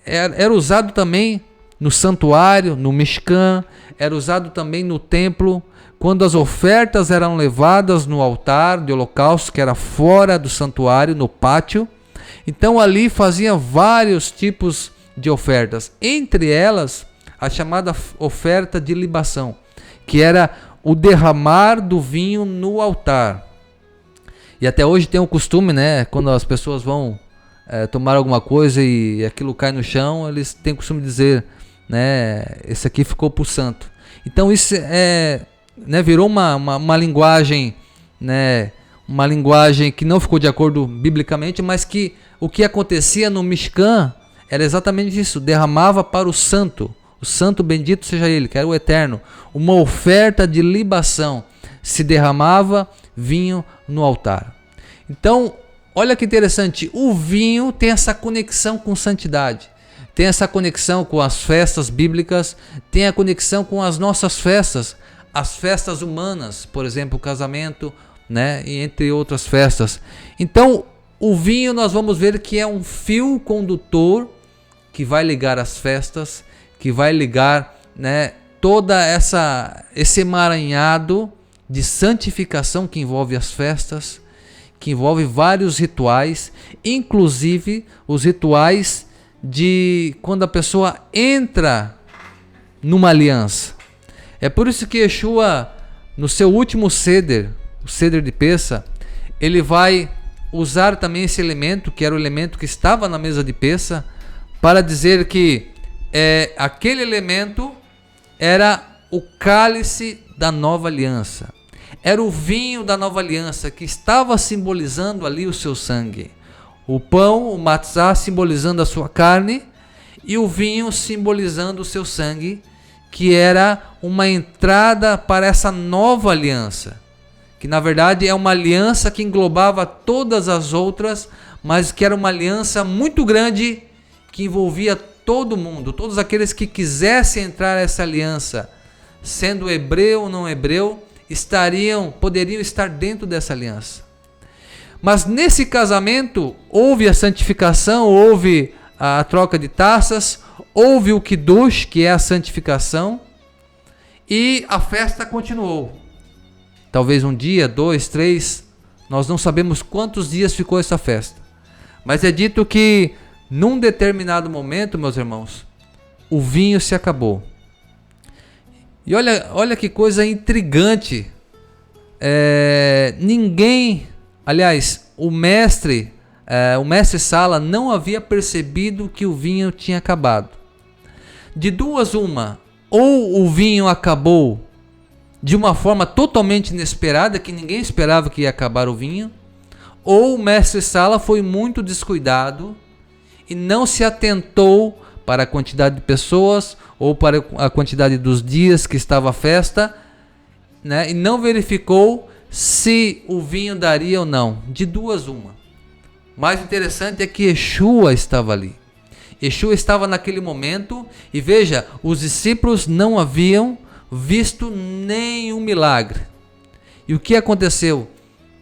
era usado também no santuário, no Mishkan, era usado também no templo, quando as ofertas eram levadas no altar de holocausto, que era fora do santuário, no pátio. Então ali fazia vários tipos de ofertas, entre elas a chamada oferta de libação, que era o derramar do vinho no altar. E até hoje tem o costume, né, quando as pessoas vão tomar alguma coisa e aquilo cai no chão, eles têm o costume de dizer, né, esse aqui ficou para o santo. Então isso virou uma linguagem, né, uma linguagem que não ficou de acordo biblicamente, mas que o que acontecia no Mishkan era exatamente isso, derramava para o santo bendito seja ele, que era o eterno, uma oferta de libação, se derramava vinho no altar. Então, olha que interessante, o vinho tem essa conexão com santidade, tem essa conexão com as festas bíblicas, tem a conexão com as nossas festas, as festas humanas, por exemplo, o casamento, né, e entre outras festas. Então, o vinho nós vamos ver que é um fio condutor que vai ligar as festas, que vai ligar, né, toda esse emaranhado de santificação que envolve as festas, que envolve vários rituais, inclusive os rituais de quando a pessoa entra numa aliança. É por isso que Yeshua, no seu último Seder, o Seder de Pessa, ele vai usar também esse elemento, que era o elemento que estava na mesa de Pessa, para dizer que aquele elemento era o cálice da nova aliança. Era o vinho da nova aliança que estava simbolizando ali o seu sangue. O pão, o matzá, simbolizando a sua carne, e o vinho simbolizando o seu sangue, que era uma entrada para essa nova aliança, que na verdade é uma aliança que englobava todas as outras, mas que era uma aliança muito grande, que envolvia todo mundo, todos aqueles que quisessem entrar nessa aliança, sendo hebreu ou não hebreu, poderiam estar dentro dessa aliança. Mas nesse casamento houve a santificação, houve a troca de taças, houve o Kiddush, que é a santificação, e a festa continuou. Talvez um dia, 2, 3, nós não sabemos quantos dias ficou essa festa. Mas é dito que num determinado momento, meus irmãos, o vinho se acabou. E olha que coisa intrigante. O mestre Sala não havia percebido que o vinho tinha acabado. De duas uma, ou o vinho acabou de uma forma totalmente inesperada, que ninguém esperava que ia acabar o vinho, ou o mestre Sala foi muito descuidado e não se atentou para a quantidade de pessoas ou para a quantidade dos dias que estava a festa, né? E não verificou se o vinho daria ou não. De duas uma. Mais interessante é que Yeshua estava ali. Yeshua estava naquele momento e veja, os discípulos não haviam visto nenhum milagre. E o que aconteceu?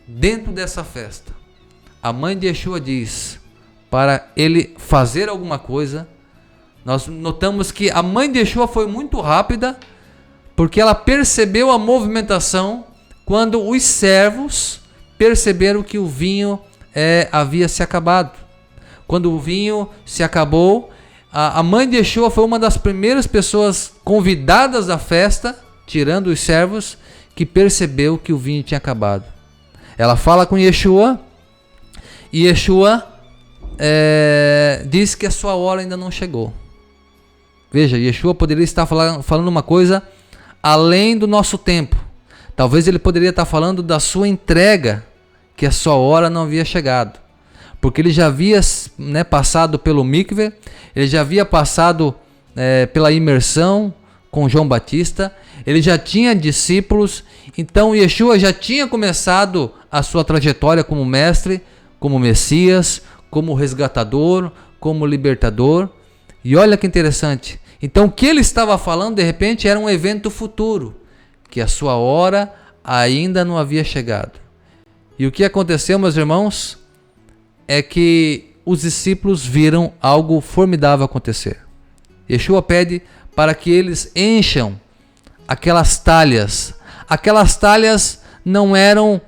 Dentro dessa festa, a mãe de Yeshua diz para ele fazer alguma coisa. Nós notamos que a mãe de Yeshua foi muito rápida, porque ela percebeu a movimentação quando os servos perceberam que o vinho havia se acabado. Quando o vinho se acabou, a mãe de Yeshua foi uma das primeiras pessoas convidadas à festa, tirando os servos, que percebeu que o vinho tinha acabado. Ela fala com Yeshua, e Yeshua diz que a sua hora ainda não chegou. Veja, Yeshua poderia estar falando uma coisa além do nosso tempo. Talvez ele poderia estar falando da sua entrega, que a sua hora não havia chegado. Porque ele já havia passado pelo mikveh, ele já havia passado pela imersão com João Batista, ele já tinha discípulos, então Yeshua já tinha começado a sua trajetória como mestre, como Messias, como resgatador, como libertador. E olha que interessante, então o que ele estava falando de repente era um evento futuro, que a sua hora ainda não havia chegado. E o que aconteceu, meus irmãos, é que os discípulos viram algo formidável acontecer. Yeshua pede para que eles encham aquelas talhas. Aquelas talhas não eram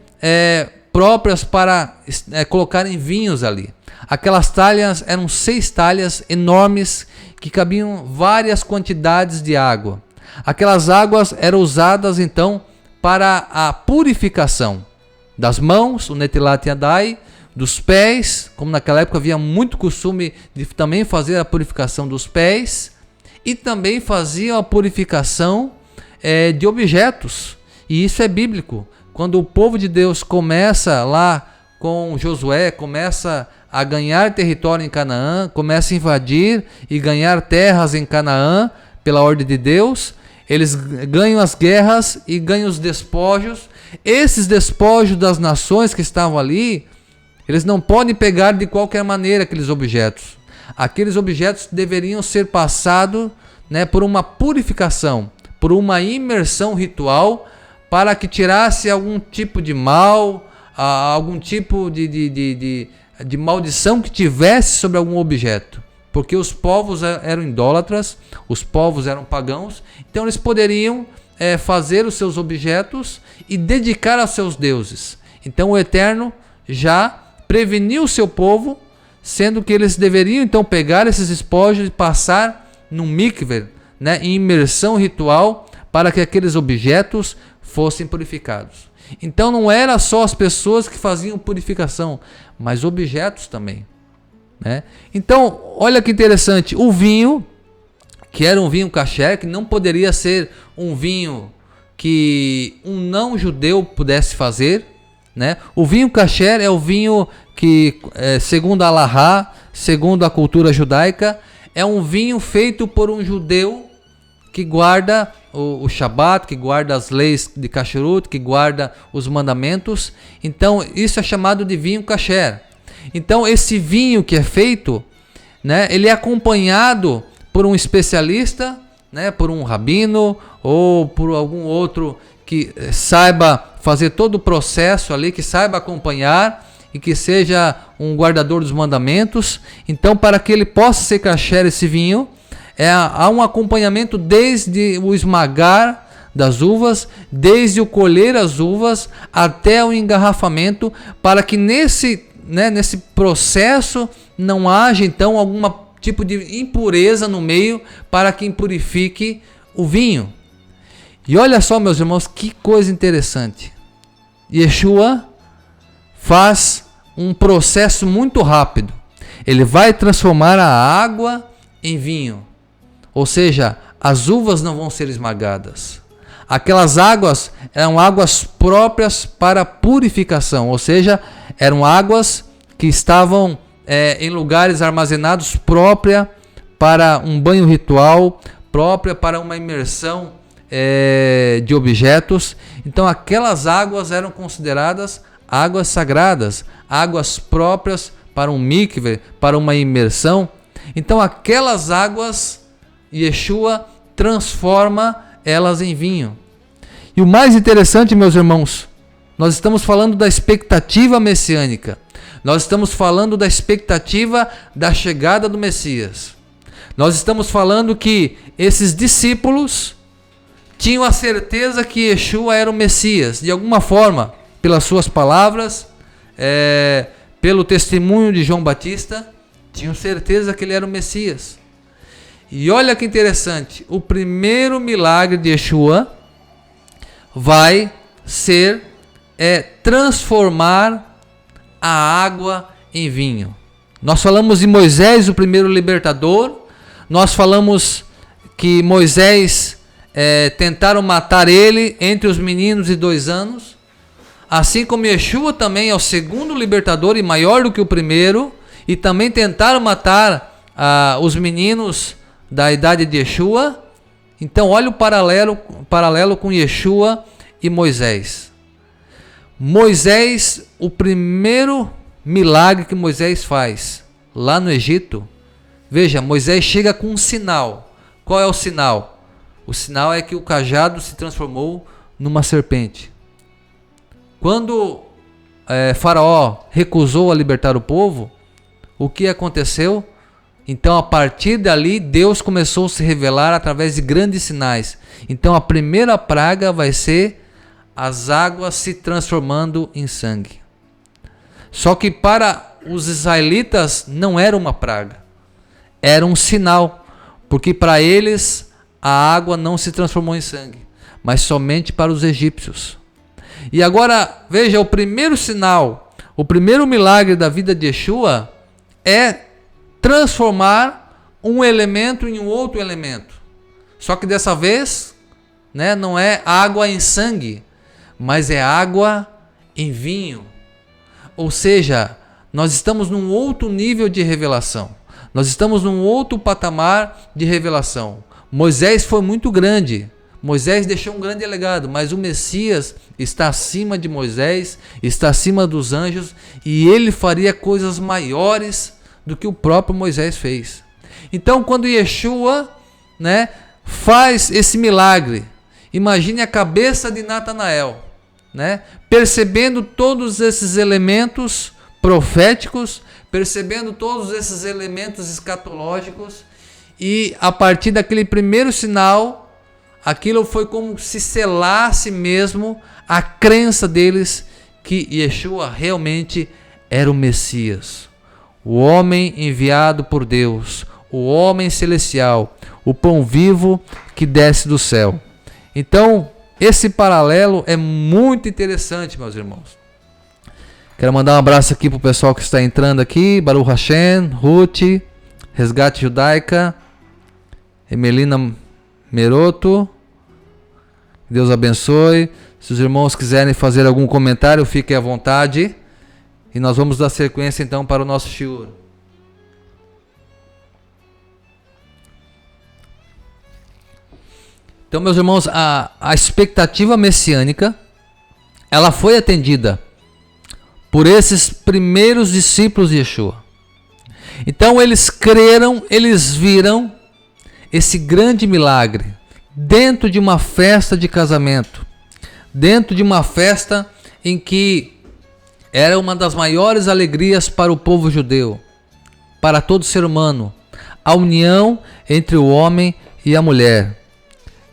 próprias para colocarem vinhos ali. Aquelas talhas eram 6 talhas enormes que cabiam várias quantidades de água. Aquelas águas eram usadas então para a purificação das mãos, o Netilat Yadai, dos pés, como naquela época havia muito costume de também fazer a purificação dos pés, e também faziam a purificação de objetos. E isso é bíblico. Quando o povo de Deus começa lá com Josué, começa a ganhar território em Canaã, começa a invadir e ganhar terras em Canaã pela ordem de Deus, eles ganham as guerras e ganham os despojos. Esses despojos das nações que estavam ali, eles não podem pegar de qualquer maneira aqueles objetos. Aqueles objetos deveriam ser passados por uma purificação, por uma imersão ritual, para que tirasse algum tipo de mal, algum tipo de maldição que tivesse sobre algum objeto. Porque os povos eram idólatras, os povos eram pagãos, então eles poderiam fazer os seus objetos e dedicar aos seus deuses. Então o Eterno já preveniu o seu povo, sendo que eles deveriam então pegar esses espojos e passar num mikveh, né, em imersão ritual, para que aqueles objetos fossem purificados. Então não era só as pessoas que faziam purificação, mas objetos também, né? Então olha que interessante, o vinho, que era um vinho kasher, que não poderia ser um vinho que um não judeu pudesse fazer, né? O vinho kasher é o vinho que, segundo a Halahá, segundo a cultura judaica, é um vinho feito por um judeu que guarda o Shabat, que guarda as leis de Kashrut, que guarda os mandamentos. Então isso é chamado de vinho kasher. Então esse vinho que é feito, né, ele é acompanhado por um especialista, né, por um rabino ou por algum outro que saiba fazer todo o processo ali, que saiba acompanhar e que seja um guardador dos mandamentos. Então, para que ele possa ser kasher esse vinho, há um acompanhamento desde o esmagar das uvas, desde o colher as uvas até o engarrafamento, para que nesse processo não haja então algum tipo de impureza no meio, para que impurifique o vinho. E olha só, meus irmãos, que coisa interessante. Yeshua faz um processo muito rápido. Ele vai transformar a água em vinho. Ou seja, as uvas não vão ser esmagadas. Aquelas águas eram águas próprias para purificação. Ou seja, eram águas que estavam em lugares armazenados, própria para um banho ritual, própria para uma imersão de objetos. Então aquelas águas eram consideradas águas sagradas, águas próprias para um mikveh, para uma imersão. Então aquelas águas, Yeshua transforma elas em vinho. E o mais interessante, meus irmãos, nós estamos falando da expectativa messiânica. Nós estamos falando da expectativa da chegada do Messias. Nós estamos falando que esses discípulos tinham a certeza que Yeshua era o Messias, de alguma forma, pelas suas palavras, pelo testemunho de João Batista, tinham certeza que ele era o Messias. E olha que interessante, o primeiro milagre de Yeshua vai ser transformar a água em vinho. Nós falamos de Moisés, o primeiro libertador. Nós falamos que Moisés tentaram matar ele entre os meninos de 2 anos. Assim como Yeshua também é o segundo libertador e maior do que o primeiro. E também tentaram matar os meninos da idade de Yeshua. Então olha o paralelo com Yeshua e Moisés. Moisés, o primeiro milagre que Moisés faz lá no Egito, veja, Moisés chega com um sinal. Qual é o sinal? O sinal é que o cajado se transformou numa serpente. Quando Faraó recusou a libertar o povo, o que aconteceu? Então, a partir dali, Deus começou a se revelar através de grandes sinais. Então, a primeira praga vai ser as águas se transformando em sangue. Só que para os israelitas não era uma praga, era um sinal, porque para eles a água não se transformou em sangue, mas somente para os egípcios. E agora, veja, o primeiro sinal, o primeiro milagre da vida de Yeshua é transformar um elemento em um outro elemento. Só que dessa vez, não é água em sangue, mas é água em vinho. Ou seja, nós estamos num outro nível de revelação. Nós estamos num outro patamar de revelação. Moisés foi muito grande. Moisés deixou um grande legado, mas o Messias está acima de Moisés, está acima dos anjos, e ele faria coisas maiores do que o próprio Moisés fez. Então, quando Yeshua, faz esse milagre, imagine a cabeça de Natanael, percebendo todos esses elementos proféticos, percebendo todos esses elementos escatológicos, e a partir daquele primeiro sinal, aquilo foi como se selasse mesmo a crença deles que Yeshua realmente era o Messias, o homem enviado por Deus, o homem celestial, o pão vivo que desce do céu. Então, esse paralelo é muito interessante, meus irmãos. Quero mandar um abraço aqui para o pessoal que está entrando aqui, Baruch Hashem, Ruth, Resgate Judaica, Emelina Meroto, Deus abençoe. Se os irmãos quiserem fazer algum comentário, fiquem à vontade. E nós vamos dar sequência então para o nosso shiur. Então, meus irmãos, a expectativa messiânica, ela foi atendida por esses primeiros discípulos de Yeshua. Então eles creram, eles viram esse grande milagre dentro de uma festa de casamento, dentro de uma festa em que era uma das maiores alegrias para o povo judeu, para todo ser humano, a união entre o homem e a mulher.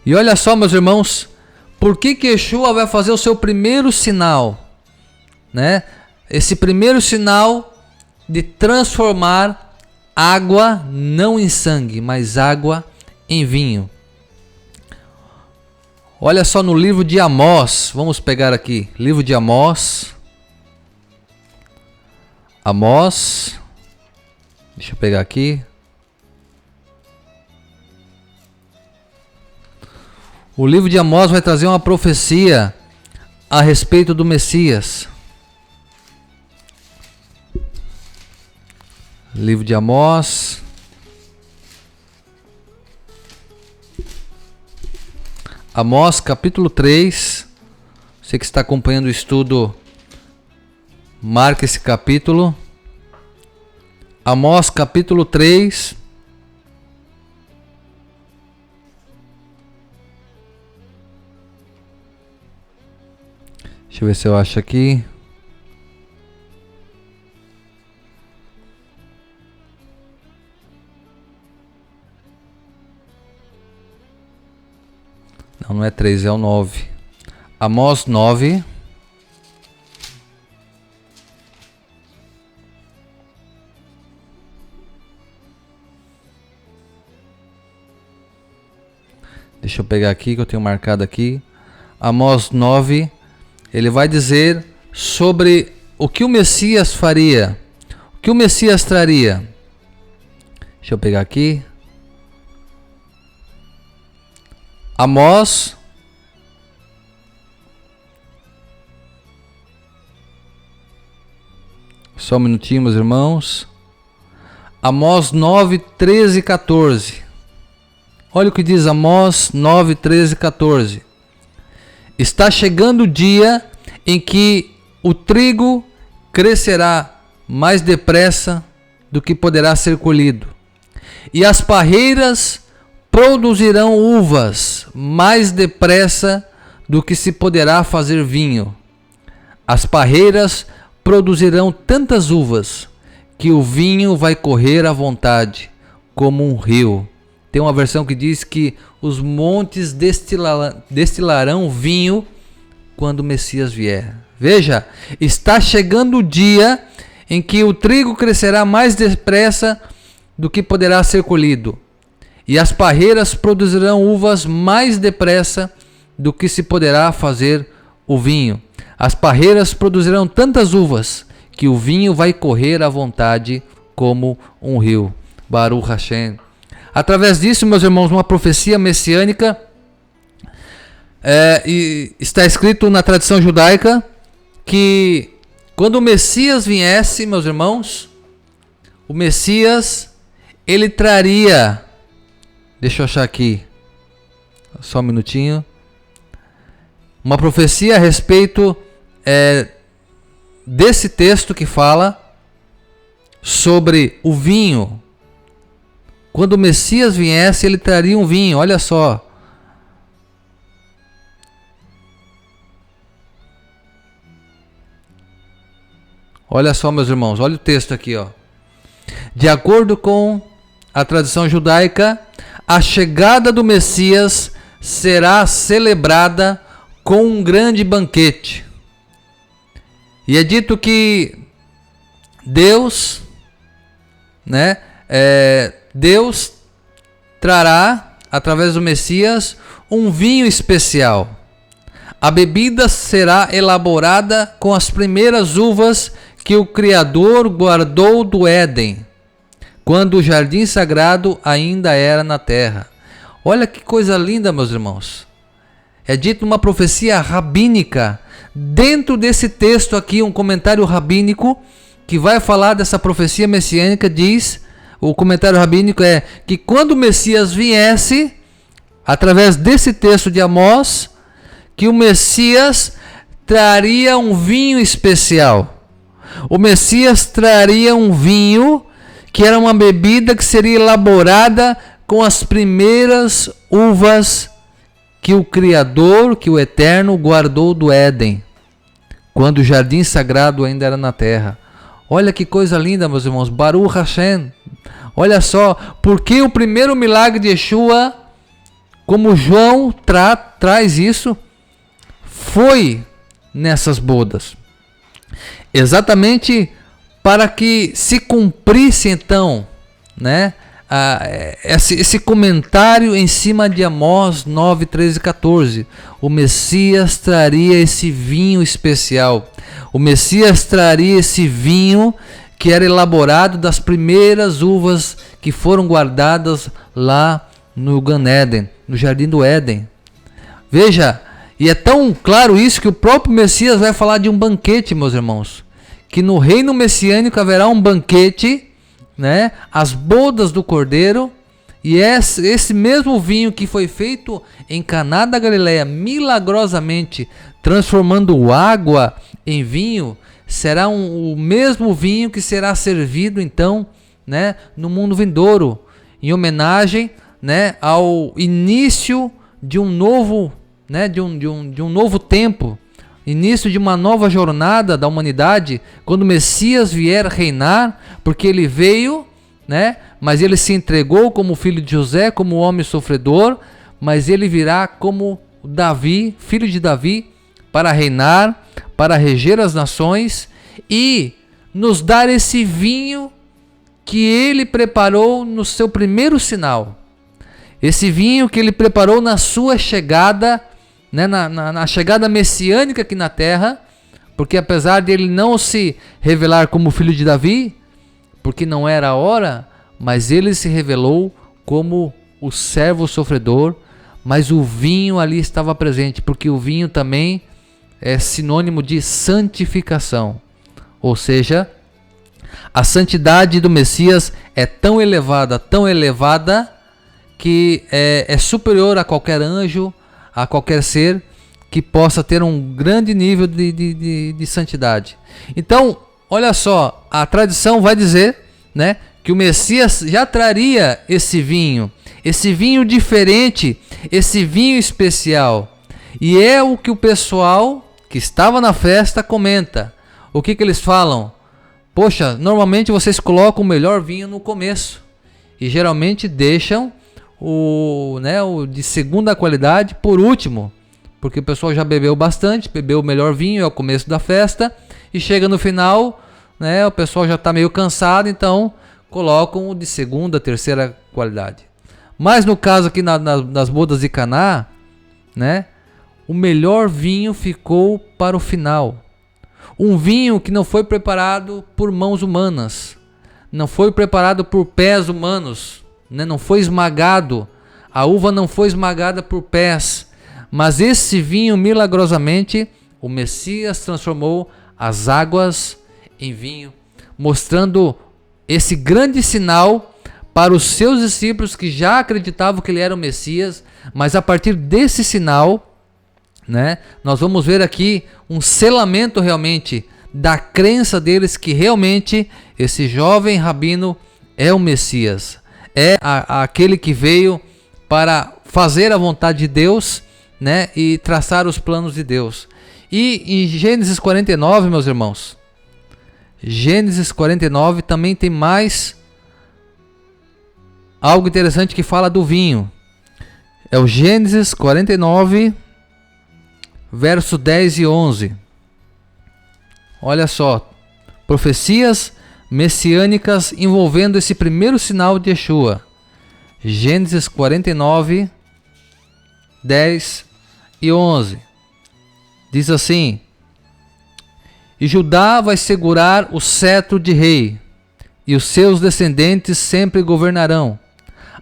E olha só, meus irmãos, por que Yeshua vai fazer o seu primeiro sinal, né? Esse primeiro sinal de transformar água não em sangue, mas água em vinho. Olha só no livro de Amós, vamos pegar aqui, livro de Amós. Amós, deixa eu pegar aqui. O livro de Amós vai trazer uma profecia a respeito do Messias. Livro de Amós. Amós capítulo 3. Você que está acompanhando o estudo, marca esse capítulo. Amós capítulo 3. Deixa eu ver se eu acho aqui. Não é 3, é o 9. Amós 9. Deixa eu pegar aqui que eu tenho marcado aqui. Amós 9. Ele vai dizer sobre o que o Messias faria. O que o Messias traria. Deixa eu pegar aqui. Amós só um minutinho, meus irmãos. Amós 9, 13 e 14. Olha o que diz Amós 9, 13 e 14. Está chegando o dia em que o trigo crescerá mais depressa do que poderá ser colhido, e as parreiras produzirão uvas mais depressa do que se poderá fazer vinho. As parreiras produzirão tantas uvas que o vinho vai correr à vontade, como um rio. Tem uma versão que diz que os montes destilarão vinho quando o Messias vier. Veja, está chegando o dia em que o trigo crescerá mais depressa do que poderá ser colhido, e as parreiras produzirão uvas mais depressa do que se poderá fazer o vinho. As parreiras produzirão tantas uvas que o vinho vai correr à vontade como um rio. Baruch Hashem. Através disso, meus irmãos, uma profecia messiânica está escrito na tradição judaica que quando o Messias viesse, meus irmãos, o Messias, ele traria, deixa eu achar aqui, só um minutinho, uma profecia a respeito desse texto que fala sobre o vinho. Quando o Messias viesse, ele traria um vinho, olha só. Olha só, meus irmãos, olha o texto aqui, ó. De acordo com a tradição judaica, a chegada do Messias será celebrada com um grande banquete. E é dito que Deus, né, Deus trará, através do Messias, um vinho especial. A bebida será elaborada com as primeiras uvas que o Criador guardou do Éden, quando o jardim sagrado ainda era na terra. Olha que coisa linda, meus irmãos. É dito uma profecia rabínica. Dentro desse texto aqui, um comentário rabínico que vai falar dessa profecia messiânica diz, o comentário rabínico é que quando o Messias viesse, através desse texto de Amós, que o Messias traria um vinho especial. O Messias traria um vinho que era uma bebida que seria elaborada com as primeiras uvas que o Criador, que o Eterno guardou do Éden, quando o jardim sagrado ainda era na terra. Olha que coisa linda, meus irmãos. Baruch Hashem. Olha só, porque o primeiro milagre de Yeshua, como João traz isso, foi nessas bodas. Exatamente para que se cumprisse então, né, esse comentário em cima de Amós 9, 13 e 14. O Messias traria esse vinho especial. O Messias traria esse vinho que era elaborado das primeiras uvas que foram guardadas lá no Gan Eden, no Jardim do Éden. Veja, e é tão claro isso que o próprio Messias vai falar de um banquete, meus irmãos. Que no reino messiânico haverá um banquete, né? As bodas do Cordeiro. E esse mesmo vinho que foi feito em Caná da Galileia, milagrosamente transformando água em vinho, será o mesmo vinho que será servido então, né, no mundo vindouro, em homenagem, né, ao início de um novo, né, de um novo tempo, início de uma nova jornada da humanidade, quando o Messias vier reinar, porque ele veio, né, mas ele se entregou como filho de José, como homem sofredor, mas ele virá como Davi, filho de Davi, para reinar, para reger as nações e nos dar esse vinho que ele preparou no seu primeiro sinal. Esse vinho que ele preparou na sua chegada, né, na chegada messiânica aqui na terra, porque apesar de ele não se revelar como filho de Davi, porque não era a hora, mas ele se revelou como o servo sofredor, mas o vinho ali estava presente, porque o vinho também é sinônimo de santificação. Ou seja, a santidade do Messias é tão elevada, que é superior a qualquer anjo, a qualquer ser que possa ter um grande nível de santidade. Então, olha só, a tradição vai dizer, né, que o Messias já traria esse vinho diferente, esse vinho especial. E é o que o pessoal que estava na festa comenta. O que eles falam? Poxa, normalmente vocês colocam o melhor vinho no começo e geralmente deixam o de segunda qualidade por último, porque o pessoal já bebeu bastante, bebeu o melhor vinho, é o começo da festa, e chega no final, né, o pessoal já está meio cansado, então colocam o de segunda, terceira qualidade. Mas no caso aqui nas bodas de Caná, né, o melhor vinho ficou para o final. Um vinho que não foi preparado por mãos humanas, não foi preparado por pés humanos, né, não foi esmagado, a uva não foi esmagada por pés, mas esse vinho milagrosamente o Messias transformou as águas em vinho, mostrando esse grande sinal para os seus discípulos que já acreditavam que ele era o Messias, mas a partir desse sinal, né, nós vamos ver aqui um selamento realmente da crença deles que realmente esse jovem rabino é o Messias, é aquele que veio para fazer a vontade de Deus, né, e traçar os planos de Deus. E em Gênesis 49, meus irmãos, Gênesis 49 também tem mais algo interessante que fala do vinho. É o Gênesis 49, verso 10 e 11. Olha só, profecias messiânicas envolvendo esse primeiro sinal de Yeshua. Gênesis 49, 10 e 11. Diz assim: E Judá vai segurar o cetro de rei, e os seus descendentes sempre governarão.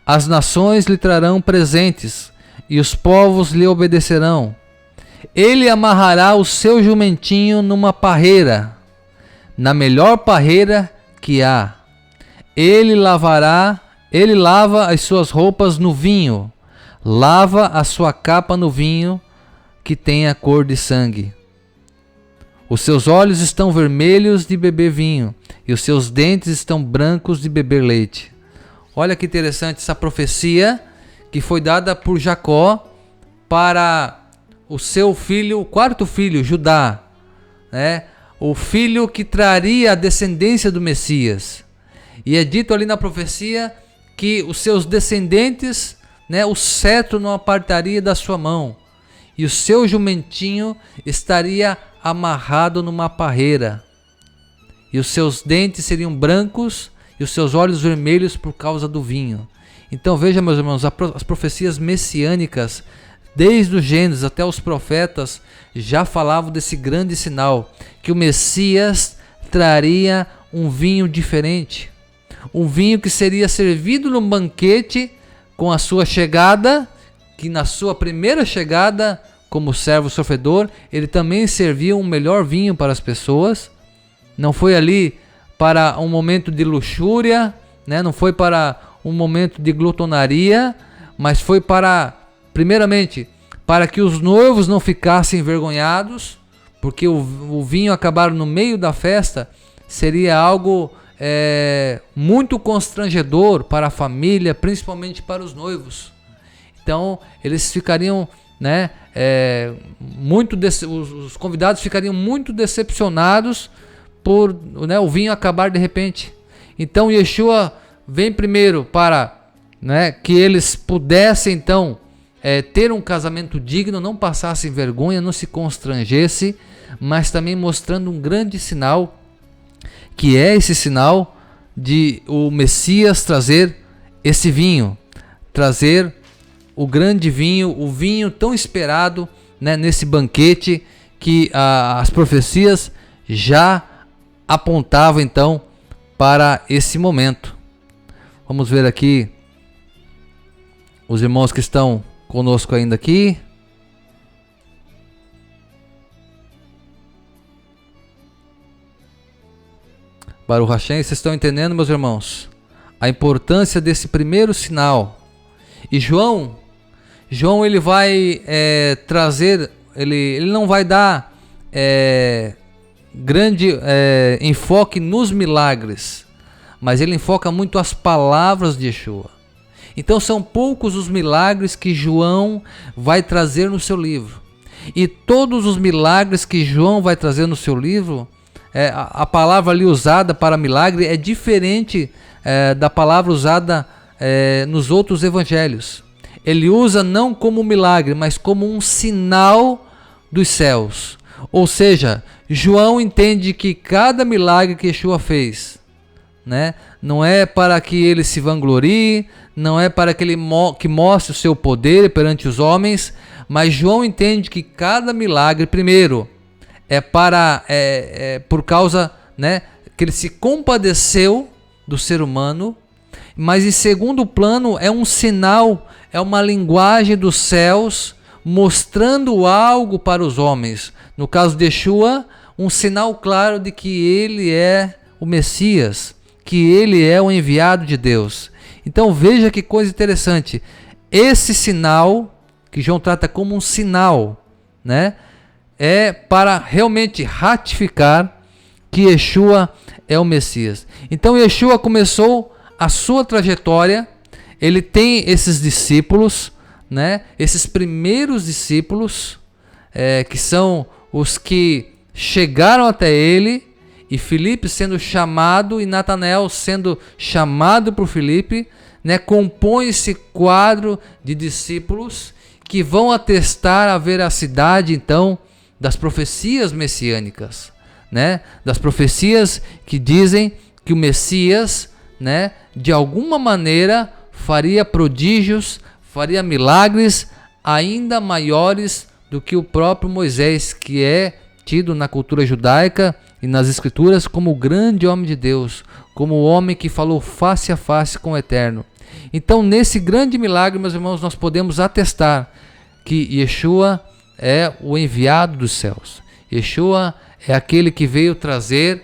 As nações lhe trarão presentes, e os povos lhe obedecerão. Ele amarrará o seu jumentinho numa parreira, na melhor parreira que há. Ele lava as suas roupas no vinho, lava a sua capa no vinho, que tem a cor de sangue. Os seus olhos estão vermelhos de beber vinho, e os seus dentes estão brancos de beber leite. Olha que interessante essa profecia que foi dada por Jacó para o seu filho, o quarto filho, Judá, né? O filho que traria a descendência do Messias. E é dito ali na profecia que os seus descendentes, né, o cetro não apartaria da sua mão, e o seu jumentinho estaria amarrado numa parreira, e os seus dentes seriam brancos e os seus olhos vermelhos por causa do vinho. Então veja, meus irmãos, as profecias messiânicas, desde o Gênesis até os profetas, já falavam desse grande sinal, que o Messias traria um vinho diferente, um vinho que seria servido num banquete com a sua chegada, que na sua primeira chegada como servo sofredor, ele também servia um melhor vinho para as pessoas. Não foi ali para um momento de luxúria, né? Não foi para um momento de glutonaria, mas foi para, primeiramente, para que os noivos não ficassem envergonhados, porque o vinho acabar no meio da festa seria algo muito constrangedor para a família, principalmente para os noivos. Então eles ficariam, né, os convidados ficariam muito decepcionados por, né, o vinho acabar de repente. Então Yeshua vem primeiro para, né, que eles pudessem então ter um casamento digno, não passassem vergonha, não se constrangesse, mas também mostrando um grande sinal, que é esse sinal de o Messias trazer esse vinho, trazer o grande vinho, o vinho tão esperado, né, nesse banquete que as profecias já apontavam então para esse momento. Vamos ver aqui os irmãos que estão conosco ainda aqui. Baruch Hashem, vocês estão entendendo, meus irmãos, a importância desse primeiro sinal. E João ele vai trazer, ele não vai dar grande enfoque nos milagres, mas ele enfoca muito as palavras de Yeshua. Então são poucos os milagres que João vai trazer no seu livro. E todos os milagres que João vai trazer no seu livro, a palavra ali usada para milagre é diferente da palavra usada nos outros evangelhos. Ele usa não como milagre, mas como um sinal dos céus. Ou seja, João entende que cada milagre que Yeshua fez, né, não é para que ele se vanglorie, não é para que ele que mostre o seu poder perante os homens, mas João entende que cada milagre, primeiro, por causa, né, que ele se compadeceu do ser humano, mas em segundo plano é um sinal, é uma linguagem dos céus mostrando algo para os homens. No caso de Yeshua, um sinal claro de que ele é o Messias, que ele é o enviado de Deus. Então veja que coisa interessante. Esse sinal, que João trata como um sinal, né, é para realmente ratificar que Yeshua é o Messias. Então Yeshua começou a sua trajetória, ele tem esses discípulos, né, esses primeiros discípulos, que são os que chegaram até ele, e Filipe sendo chamado, e Natanael sendo chamado por Filipe, né, compõe esse quadro de discípulos que vão atestar a veracidade, então, das profecias messiânicas, né? Das profecias que dizem que o Messias, né, de alguma maneira faria prodígios, faria milagres ainda maiores do que o próprio Moisés, que é tido na cultura judaica e nas escrituras como o grande homem de Deus, como o homem que falou face a face com o Eterno. Então, nesse grande milagre, meus irmãos, nós podemos atestar que Yeshua é o enviado dos céus. Yeshua é aquele que veio trazer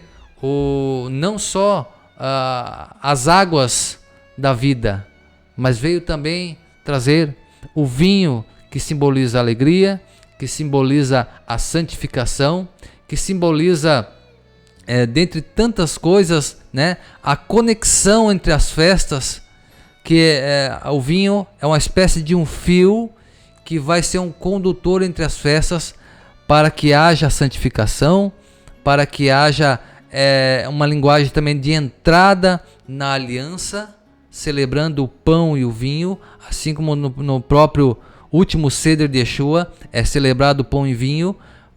não só as águas da vida, mas veio também trazer o vinho, que simboliza a alegria, que simboliza a santificação, que simboliza, dentre tantas coisas, né, a conexão entre as festas, que o vinho é uma espécie de um fio que vai ser um condutor entre as festas para que haja santificação, para que haja uma linguagem também de entrada na aliança, celebrando o pão e o vinho, assim como no próprio último Seder de Yeshua é celebrado o pão e vinho,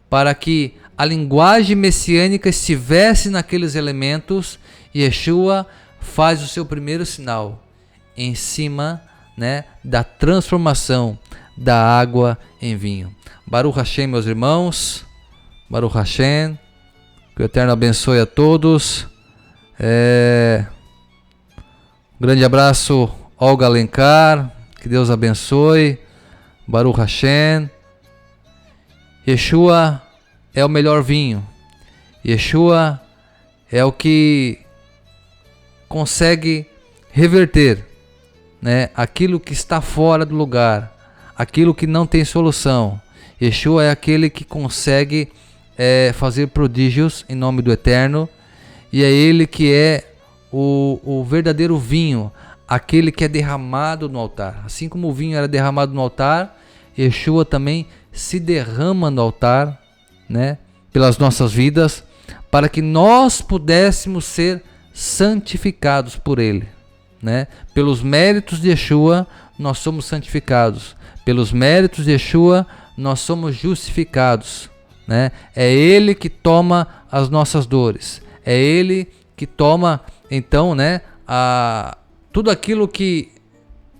para que a linguagem messiânica estivesse naqueles elementos. Yeshua faz o seu primeiro sinal em cima, né, da transformação da água em vinho. Baruch Hashem, meus irmãos, Baruch Hashem, que o Eterno abençoe a todos. Um grande abraço, Olga Alencar, que Deus abençoe. Baruch Hashem. Yeshua é o melhor vinho. Yeshua é o que consegue reverter, né, aquilo que está fora do lugar, aquilo que não tem solução. Yeshua é aquele que consegue fazer prodígios em nome do Eterno, e é Ele que é o verdadeiro vinho, aquele que é derramado no altar. Assim como o vinho era derramado no altar, Yeshua também se derrama no altar, né, pelas nossas vidas, para que nós pudéssemos ser santificados por Ele, né? Pelos méritos de Yeshua nós somos santificados, pelos méritos de Yeshua nós somos justificados, né? É Ele que toma as nossas dores, é Ele que toma, então, né, tudo aquilo que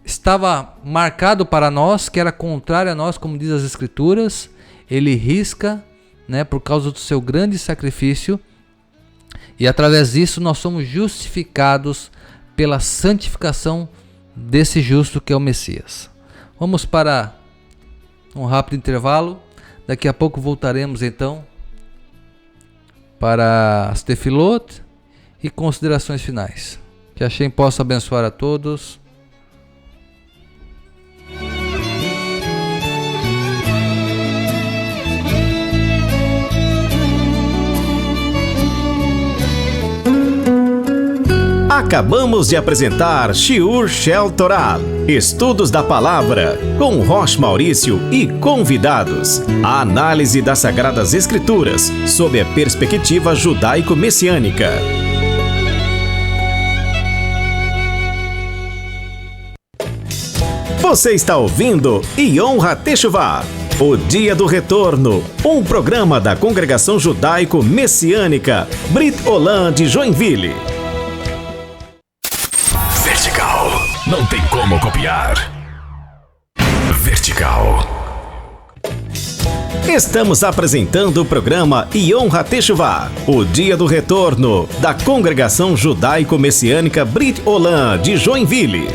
estava marcado para nós, que era contrário a nós, como diz as Escrituras, Ele risca, né, por causa do seu grande sacrifício, e através disso nós somos justificados pela santificação desse justo que é o Messias. Vamos para um rápido intervalo. Daqui a pouco voltaremos então para as tefilot e considerações finais. Que Hashem possa abençoar a todos. Acabamos de apresentar Shiur Shel Torah, Estudos da Palavra, com Rosh Maurício e convidados. A análise das Sagradas Escrituras, sob a perspectiva judaico-messiânica. Você está ouvindo Yom HaTeshuvah, o Dia do Retorno, um programa da Congregação Judaico-Messiânica Brit Olam de Joinville. Vertical, não tem como copiar. Vertical. Estamos apresentando o programa Yom HaTeshuvah, o Dia do Retorno, da Congregação Judaico-Messiânica Brit Olam de Joinville.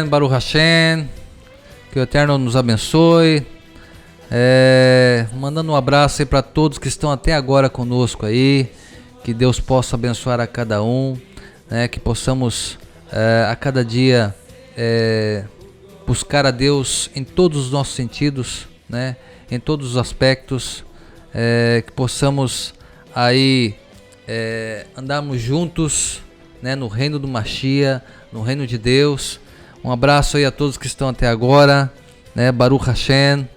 Baruch Hashem, que o Eterno nos abençoe. Mandando um abraço aí para todos que estão até agora conosco aí, que Deus possa abençoar a cada um, né? Que possamos a cada dia buscar a Deus em todos os nossos sentidos, né? Em todos os aspectos, que possamos aí andarmos juntos, né, no reino do Mashiach, no reino de Deus. Um abraço aí a todos que estão até agora, né, Baruch Hashem,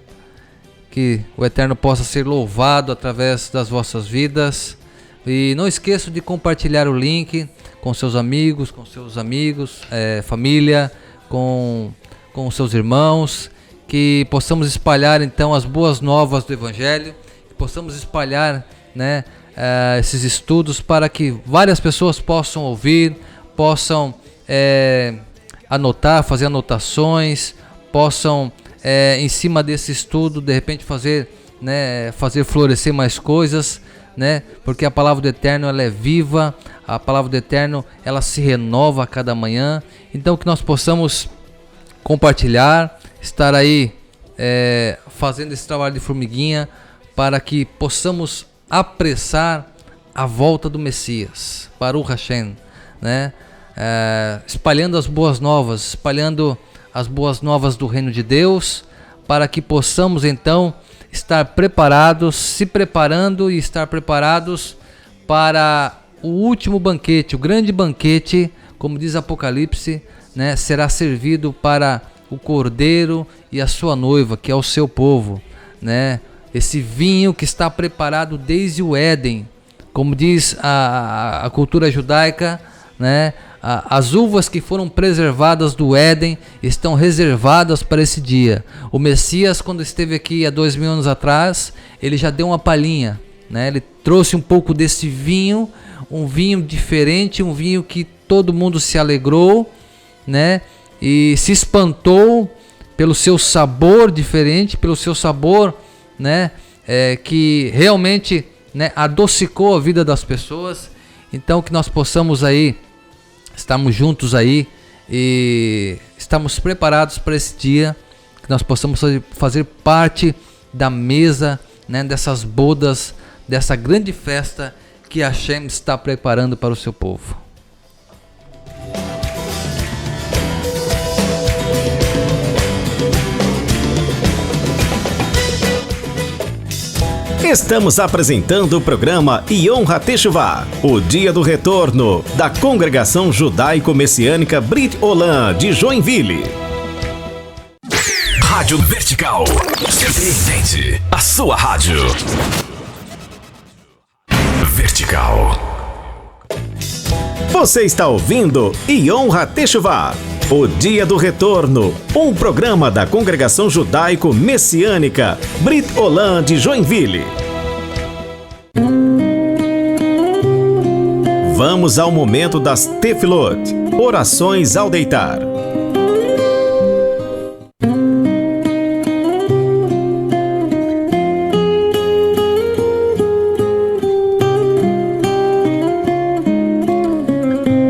que o Eterno possa ser louvado através das vossas vidas. E não esqueça de compartilhar o link com seus amigos, família, com seus irmãos, que possamos espalhar então as boas novas do Evangelho, que possamos espalhar, né, esses estudos para que várias pessoas possam ouvir, possam anotar, fazer anotações, possam em cima desse estudo de repente fazer florescer mais coisas, né? Porque a palavra do Eterno ela é viva, a palavra do Eterno ela se renova a cada manhã. Então que nós possamos compartilhar, estar aí fazendo esse trabalho de formiguinha para que possamos apressar a volta do Messias, Baruch Hashem, né? Espalhando as boas novas, do reino de Deus, para que possamos então estar preparados, se preparando e estar preparados para o último banquete, o grande banquete, como diz Apocalipse, né? Será servido para o Cordeiro e a sua noiva, que é o seu povo, né? Esse vinho que está preparado desde o Éden, como diz a cultura judaica, né? As uvas que foram preservadas do Éden estão reservadas para esse dia. O Messias, quando esteve aqui há 2000 anos atrás, ele já deu uma palhinha, né? Ele trouxe um pouco desse vinho, um vinho diferente, um vinho que todo mundo se alegrou, né? E se espantou pelo seu sabor diferente, pelo seu sabor, né? Que realmente, né, adocicou a vida das pessoas. Então que nós possamos aí estamos juntos aí e estamos preparados para esse dia, que nós possamos fazer parte da mesa, né, dessas bodas, dessa grande festa que Hashem está preparando para o seu povo. Estamos apresentando o programa Yom HaTeshuvah, o dia do retorno da Congregação Judaico-Messiânica Brit Olam de Joinville. Rádio Vertical, simplesmente a sua rádio. Vertical. Você está ouvindo Yom HaTeshuvah, o dia do retorno, um programa da Congregação Judaico-Messiânica Brit Olam de Joinville. Vamos ao momento das Tefilot, orações ao deitar.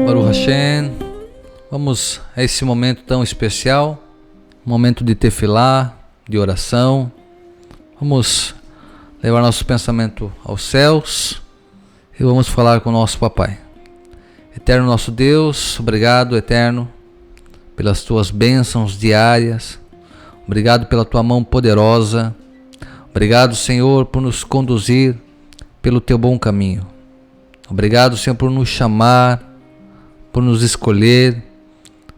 Baruch Hashem, vamos a esse momento tão especial, momento de tefilá, de oração. Vamos levar nosso pensamento aos céus e vamos falar com o nosso papai. Eterno nosso Deus, obrigado, Eterno, pelas tuas bênçãos diárias. Obrigado pela tua mão poderosa. Obrigado, Senhor, por nos conduzir pelo teu bom caminho. Obrigado, Senhor, por nos chamar, por nos escolher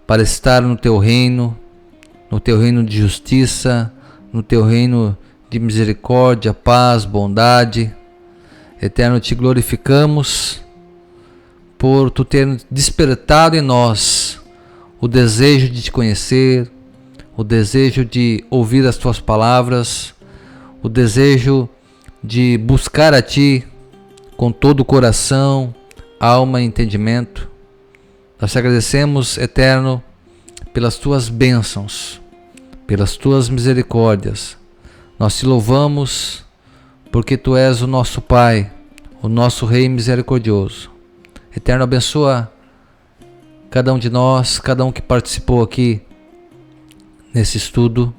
para estar no teu reino de justiça, no teu reino de misericórdia, paz, bondade. Eterno, te glorificamos por tu ter despertado em nós o desejo de te conhecer, o desejo de ouvir as tuas palavras, o desejo de buscar a ti com todo o coração, alma e entendimento. Nós te agradecemos, Eterno, pelas tuas bênçãos, pelas tuas misericórdias. Nós te louvamos porque tu és o nosso Pai, o nosso Rei misericordioso. Eterno, abençoa cada um de nós, cada um que participou aqui nesse estudo.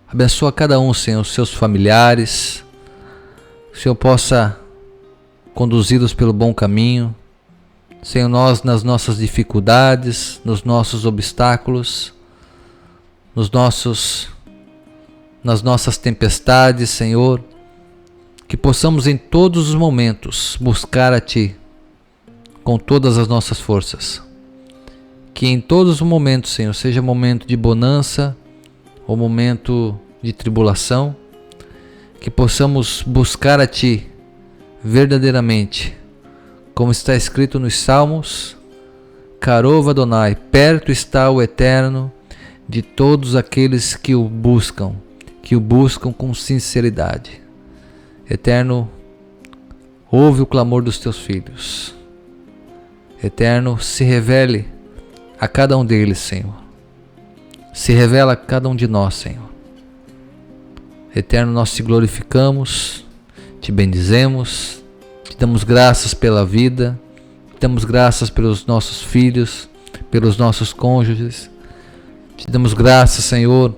Abençoa cada um, Senhor, os seus familiares. Que o Senhor possa conduzi-los pelo bom caminho. Senhor, nós nas nossas dificuldades, nos nossos obstáculos, nas nossas tempestades, Senhor, que possamos em todos os momentos buscar a Ti com todas as nossas forças. Que em todos os momentos, Senhor, seja momento de bonança ou momento de tribulação, que possamos buscar a Ti verdadeiramente, como está escrito nos Salmos: Karov Adonai, perto está o Eterno de todos aqueles que o buscam com sinceridade. Eterno, ouve o clamor dos Teus filhos. Eterno, se revele a cada um deles, Senhor. Se revela a cada um de nós, Senhor. Eterno, nós Te glorificamos, Te bendizemos, Te damos graças pela vida, Te damos graças pelos nossos filhos, pelos nossos cônjuges. Te damos graças, Senhor,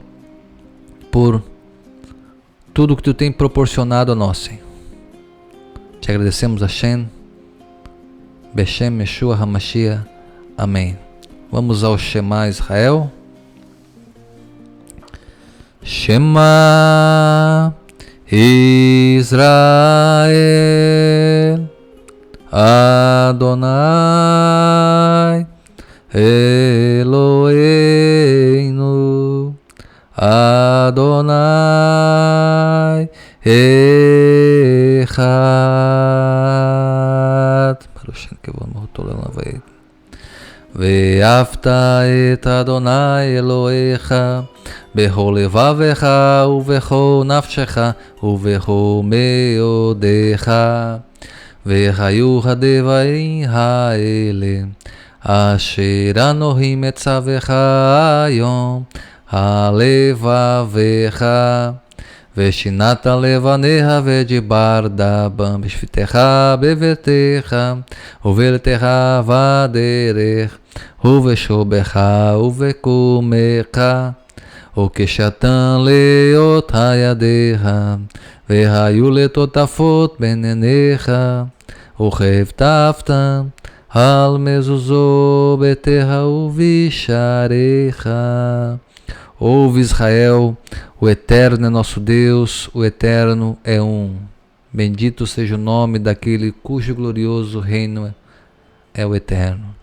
por tudo que Tu tem proporcionado a nós, Senhor. Te agradecemos, Hashem, Beshem Yeshua HaMashiach. Amém. Vamos ao Shema Israel. Shema Israel Adonai Eloheinu Adonai Echad. Baruch Kevod Mahutol Elavei. Ve'afta et Adonai Elohecha bechol levavecha ubechol nafshecha ubechol meodecha ve'chayu hadevarim ha'ele asher anohim etzavecha hayom halevavecha ve'shinata levaneha ve'dibarda bam b'shvitecha bevetecha uve'letecha vaderech uve'shobecha uve'kumecha וכשתן להיות הידיך והיו לטוטפות בין עיניך וכבטפת על מזוזו ביתך ובשעריך. Ouve Israel, o Eterno é nosso Deus, o Eterno é um. Bendito seja o nome daquele cujo glorioso reino é o Eterno.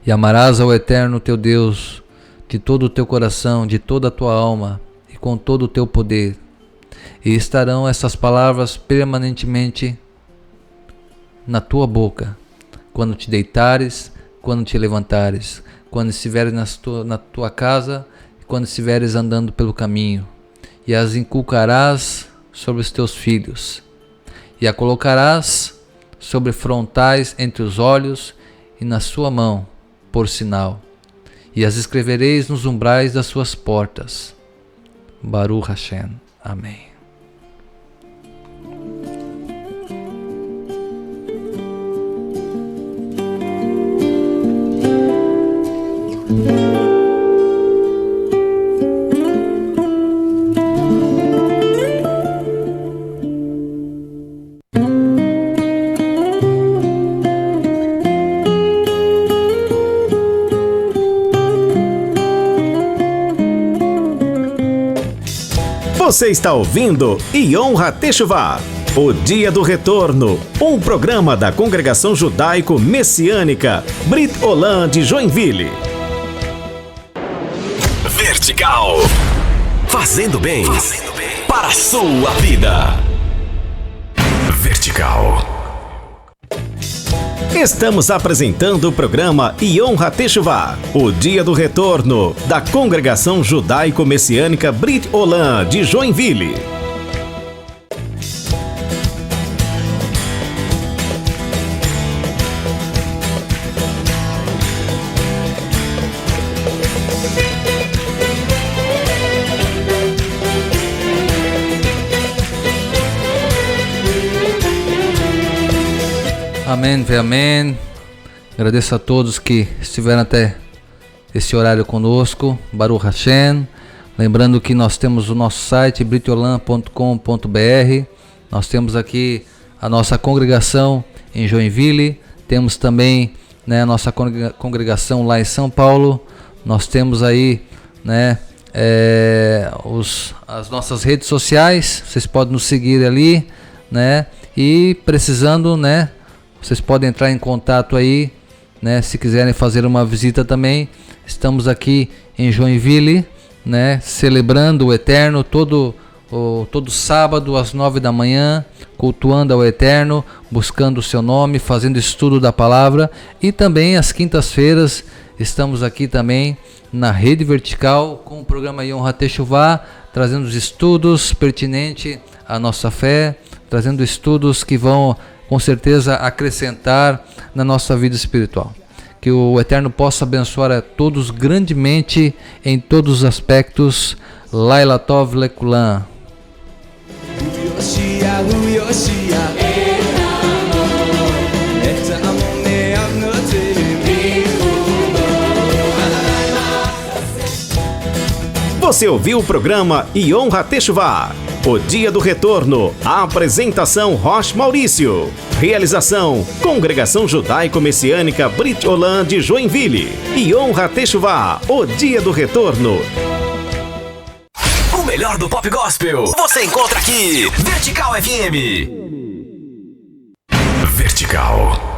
E amarás ao Eterno teu Deus de todo o teu coração, de toda a tua alma e com todo o teu poder. E estarão essas palavras permanentemente na tua boca, quando te deitares, quando te levantares, quando estiveres na tua casa, quando estiveres andando pelo caminho. E as inculcarás sobre os teus filhos, e a colocarás sobre frontais entre os olhos e na sua mão, por sinal. E as escrevereis nos umbrais das suas portas. Baruch Hashem. Amém. Você está ouvindo Yom HaTeshuvah, o Dia do Retorno, um programa da Congregação Judaico-Messiânica Brit Olam de Joinville. Vertical, fazendo bem para a sua vida. Vertical. Estamos apresentando o programa Yom HaTeshuvah, o Dia do Retorno, da Congregação Judaico-Messiânica Brit Olam de Joinville. Amém, amém. Agradeço a todos que estiveram até esse horário conosco. Baruch Hashem. Lembrando que nós temos o nosso site britolam.com.br. Nós temos aqui a nossa congregação em Joinville. Temos também, né, a nossa congregação lá em São Paulo. Nós temos aí, né, as nossas redes sociais. Vocês podem nos seguir ali, né? E precisando, né? Vocês podem entrar em contato aí, né? Se quiserem fazer uma visita também, estamos aqui em Joinville, né? Celebrando o Eterno todo sábado às 9 da manhã, cultuando ao Eterno, buscando o seu nome, fazendo estudo da palavra. E também às quintas-feiras estamos aqui também na Rede Vertical com o programa Yom HaTeshuvah, trazendo os estudos pertinentes à nossa fé, trazendo estudos que vão com certeza acrescentar na nossa vida espiritual. Que o Eterno possa abençoar a todos grandemente em todos os aspectos. Laila Tov Lekulam. Você ouviu o programa Yom HaTeshuvah, o Dia do Retorno. A apresentação Rosh Maurício. Realização Congregação Judaico-Messiânica Brit Olam de Joinville. Yom HaTeshuvah, o Dia do Retorno. O melhor do pop gospel você encontra aqui. Vertical FM. Vertical.